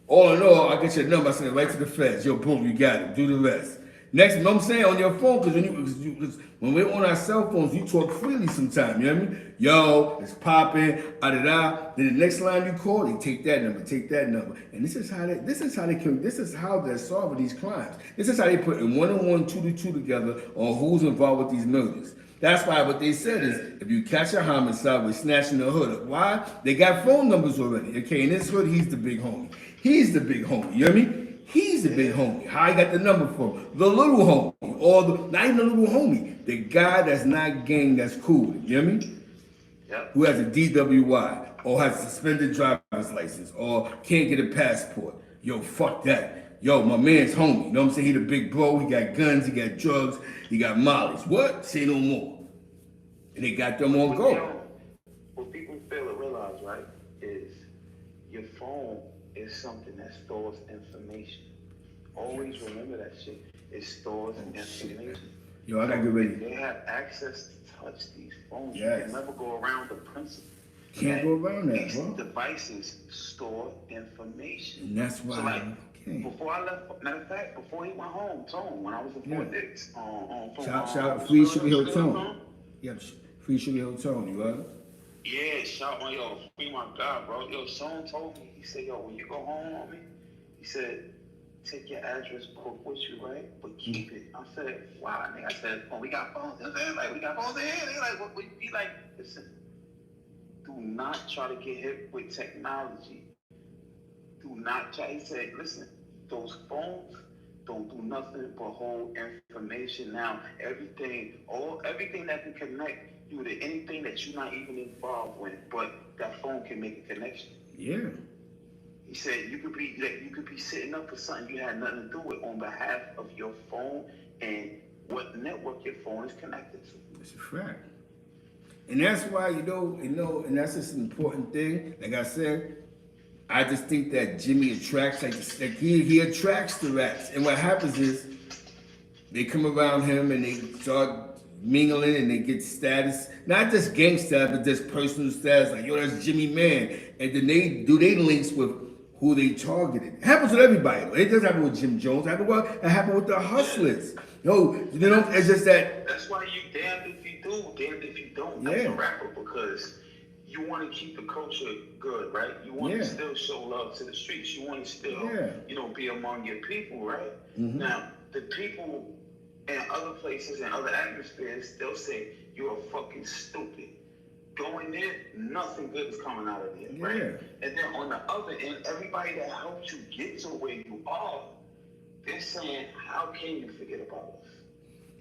All in all, I get your number, I send it right to the feds. Yo, boom, you got it. Do the rest. Next, you know what I'm saying, on your phone, because when we're on our cell phones, you talk freely sometimes, you know what I mean? Yo, it's popping, da-da-da. Then the next line you call, they take that number. And this is how they're solving these crimes. This is how they put in 1 and 1, 2 to 2 together on who's involved with these murders. That's why what they said is, if you catch a homicide, we're snatching the hood. Why? They got phone numbers already. Okay, in this hood, he's the big homie. He's the big homie, you know what I mean? He's the big homie. How I got the number from? The little homie. Or not even the little homie. The guy that's not gang, that's cool. You know what I mean? Yep. Who has a DWI or has a suspended driver's license or can't get a passport. Yo, fuck that. Yo, my man's homie. You know what I'm saying? He the big bro. He got guns. He got drugs. He got mollies. What? Say no more. And they got them on go. You know, what people fail to realize, right, is your phone is something that stores information. Always remember that shit. It stores information. Yo, I gotta get ready. They have access to touch these phones. Yes. You can never go around the principle. Can't go around that, these bro. devices store information. And that's why. So like, before I left, matter of fact, before he went home, Tone, when I was in Fort Dix, shout out Free Sugar Hill Tone. Yeah, Free Sugar Hill Tone, you right? Yeah, shout out, yo, free my God, bro. Yo, Sean told me, he said, yo, when you go home on me, he said, take your address book with you, right? But keep it. I said, why? I said, oh, we got phones. Like, we got phones in here. They like, what? He like, listen, do not try to get hit with technology. Do not try. He said, listen, those phones don't do nothing but hold information. Now, everything that can connect you to anything that you're not even involved with, but that phone can make a connection. Yeah. He said you could be setting up for something you had nothing to do with on behalf of your phone and what network your phone is connected to. That's a fact. And that's why, and that's just an important thing. Like I said, I just think that Jimmy attracts, like he attracts the rats. And what happens is they come around him and they start mingling and they get status, not just gang status, but just personal status. Like, yo, that's Jimmy Man. And then they do their links with who they targeted. It happens with everybody. It doesn't happen with Jim Jones. It happened with the hustlers. It's just that. That's why you damned if you do, damned if you don't. As a rapper, because you want to keep the culture good, right? You want to still show love to the streets. You want to still, be among your people, right? Mm-hmm. Now, the people in other places and other atmospheres, they'll say, you're fucking stupid. Going there, nothing good is coming out of there, right? And then on the other end, everybody that helped you get to where you are, they're saying, how can you forget about us?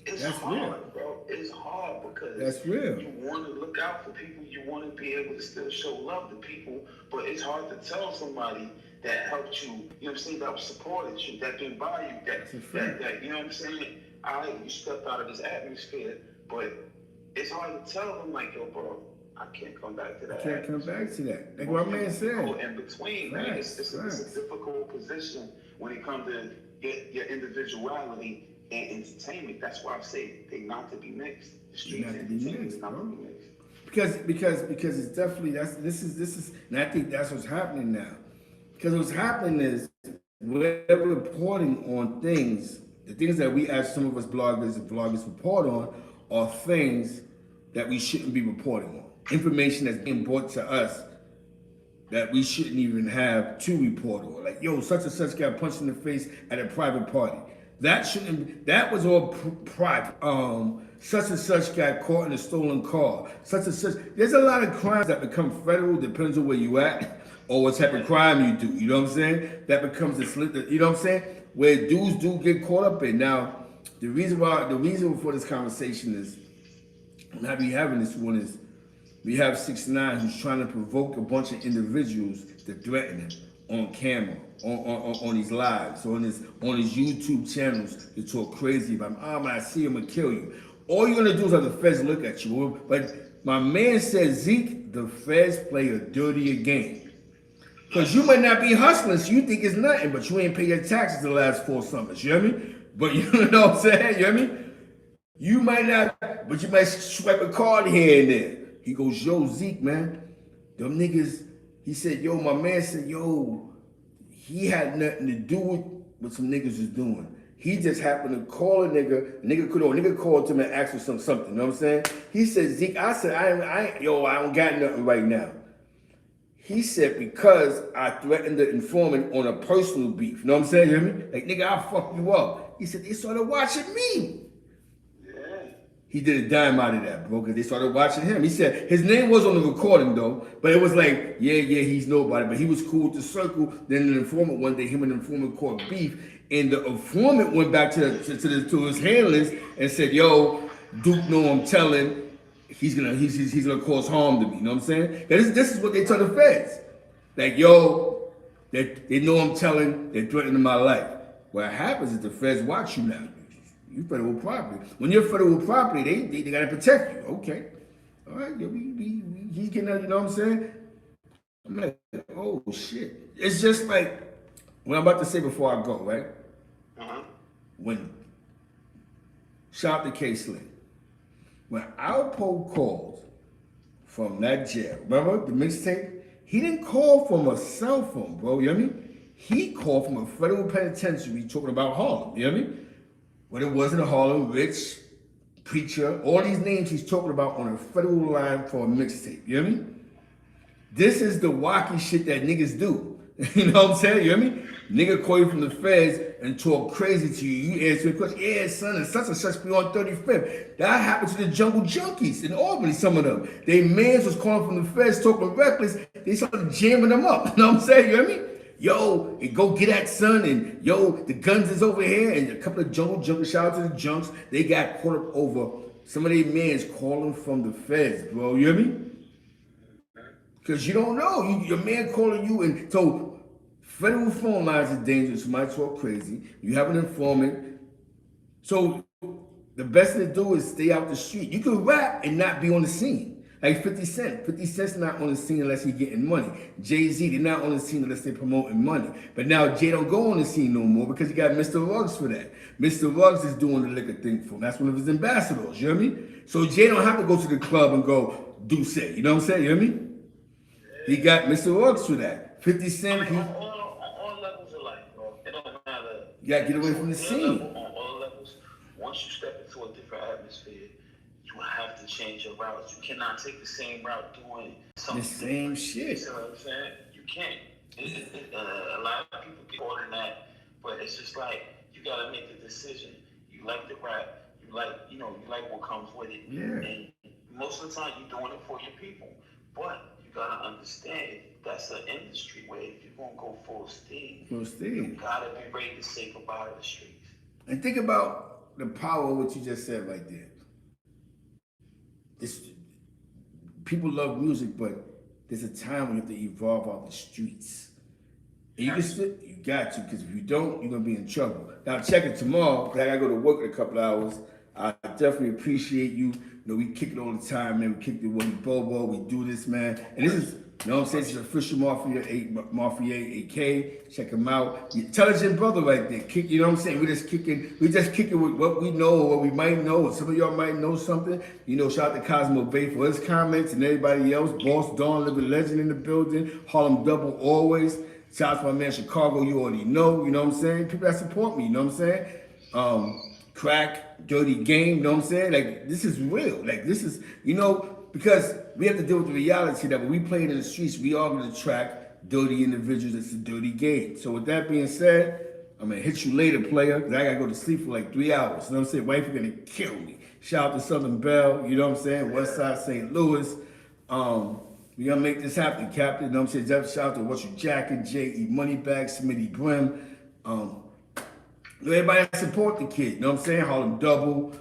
It's hard, bro. It's hard because you want to look out for people. You want to be able to still show love to people, but it's hard to tell somebody that helped you, you know what I'm saying, that supported you, that been by you, that you know what I'm saying? You stepped out of this atmosphere, but it's hard to tell them, like, yo, bro, I can't come back to that. I can't come back to that. Like what man said. In between, man, it's a difficult position when it comes to your individuality and entertainment. That's why I say they not to be mixed. The streets and entertainment is not to be mixed. Because it's definitely this is, and I think that's what's happening now. Because what's happening is we're reporting on things. The things that we, as some of us bloggers report on, are things that we shouldn't be reporting on. Information that's being brought to us that we shouldn't even have to report on. Like, yo, such and such got punched in the face at a private party. That was all private. Such and such got caught in a stolen car. Such and such. There's a lot of crimes that become federal, depends on where you at, or what type of crime you do. You know what I'm saying? That becomes you know what I'm saying? Where dudes do get caught up in. Now, the reason for this conversation is, and I be having this one is, we have 6ix9ine who's trying to provoke a bunch of individuals to threaten him on camera, on his lives, on his YouTube channels to talk crazy about him. Oh, I see him and kill you. All you're gonna do is have the feds look at you. But my man said, Zeke, the feds play a dirtier game. Because you might not be hustling, so you think it's nothing, but you ain't pay your taxes the last 4 summers, you hear me? But you know what I'm saying, you hear me? You might not, but you might swipe a card here and there. He goes, yo, Zeke, man, them niggas, he said, yo, my man said, yo, he had nothing to do with what some niggas was doing. He just happened to call a nigga called him and asked for something, you know what I'm saying? He said, Zeke, I said, I don't got nothing right now. He said, because I threatened the informant on a personal beef. You know what I'm saying? You hear me? Like, nigga, I'll fuck you up. He said, they started watching me. Yeah. He did a dime out of that, bro, because they started watching him. He said, his name was on the recording, though, but it was like, yeah, he's nobody. But he was cool with the circle. Then the informant, one day, him and the informant caught beef. And the informant went back to his handlers and said, yo, Duke know I'm telling. He's gonna cause harm to me, you know what I'm saying? This is what they tell the feds. Like, yo, they know I'm telling, they're threatening my life. What happens is the feds watch you now. You federal property. When you're federal property, they gotta protect you. Okay. All right, he's getting out, you know what I'm saying? I'm like, oh shit. It's just like what I'm about to say before I go, right? When shout out to K-Sling. When Alpo calls from that jail. Remember the mixtape? He didn't call from a cell phone, bro. You know what I mean? He called from a federal penitentiary talking about Harlem. You know what I mean? But it wasn't a Harlem, Rich, Preacher, all these names he's talking about on a federal line for a mixtape. You know what I mean? This is the wacky shit that niggas do. You know what I'm saying? You know what I mean? Nigga call you from the feds and talk crazy to you. You answer the question, yeah, son, and such be on 35th. That happened to the Jungle Junkies in Albany, some of them. They mans was calling from the feds talking reckless. They started jamming them up. You know what I'm saying? You know what I mean? Yo, and go get that son, and yo, the guns is over here, and a couple of Jungle Junkies, shout out to the Junks, they got caught up over some of their mans calling from the feds, bro. You hear me? Because you don't know. Your man calling you, and so federal phone lines are dangerous. Somebody talk crazy. You have an informant. So the best thing to do is stay out the street. You can rap and not be on the scene. Like 50 Cent. 50 Cent's not on the scene unless he's getting money. Jay-Z, they're not on the scene unless they're promoting money. But now Jay don't go on the scene no more because you got Mr. Ruggs for that. Mr. Ruggs is doing the liquor thing for him. That's one of his ambassadors, you know what I mean? So Jay don't have to go to the club and go, do say, you know what I'm saying, you know what I mean? He got Mr. Ruggs for that. 50 Cent, I mean, on all levels of life, bro. It don't matter. You gotta get away from the scene. On all levels, once you step into a different atmosphere, you have to change your routes. You cannot take the same route doing something the same shit. You know what I'm saying? You can't. A lot of people get caught in that, but it's just like you gotta make the decision. You like the rap, you like what comes with it. Yeah. And most of the time you're doing it for your people. But you gotta understand that's an industry where if you're gonna go full steam, you gotta be ready to say goodbye to the streets. And think about the power of what you just said right there. People love music, but there's a time when you have to evolve out the streets. And you got to, because if you don't, you're gonna be in trouble. Now check it tomorrow, because I gotta go to work in a couple hours. I definitely appreciate you. You know, we kick it all the time, man. We kick it with Bobo. We do this, man. And this is, you know what I'm saying? This is official MAFI-A, AK. Check him out. Intelligent brother right there. Kick, you know what I'm saying? We just kicking with what we know or what we might know. Or some of y'all might know something. You know, shout out to Cosmo Bay for his comments and everybody else. Boss Dawn, living legend in the building. Harlem Double always. Shout out to my man Chicago, you already know. You know what I'm saying? People that support me, you know what I'm saying? Crack, dirty game, you know what I'm saying? Like, this is real. Like, this is, you know, because we have to deal with the reality that when we play in the streets, we are going to attract dirty individuals. It's a dirty game. So with that being said, I'm going to hit you later, player, because I got to go to sleep for like 3 hours. You know what I'm saying? Wife is going to kill me. Shout out to Southern Belle, you know what I'm saying? Westside St. Louis. We going to make this happen, Captain. You know what I'm saying? Shout out to What's Your Jacket, J.E. Moneybag, Smitty Brim. Everybody that support the kid, you know what I'm saying? Harlem Double,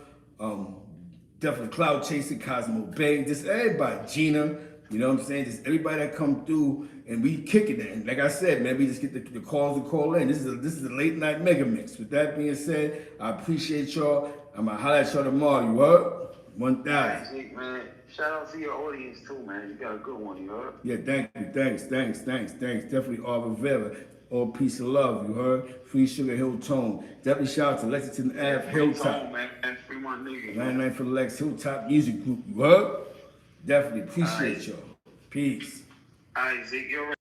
definitely Cloud Chasing, Cosmo Bay, just everybody, Gina, you know what I'm saying? Just everybody that come through and we kicking it. And like I said, man, we just get the calls to call in. This is a late night mega mix. With that being said, I appreciate y'all. I'm gonna holler at y'all tomorrow, you heard? 1,000. Man, shout out to your audience too, man. You got a good one, you heard? Yeah, thank you, thanks. Definitely all Rivera. All peace and love, you heard? Free Sugar Hill Tone. Definitely shout out to Lexington Ave Hilltop. Tone, man. And free my nigga. 99 for the Lex Hilltop Music Group, you heard? Definitely appreciate y'all. Peace. All right, Zeke, you're right.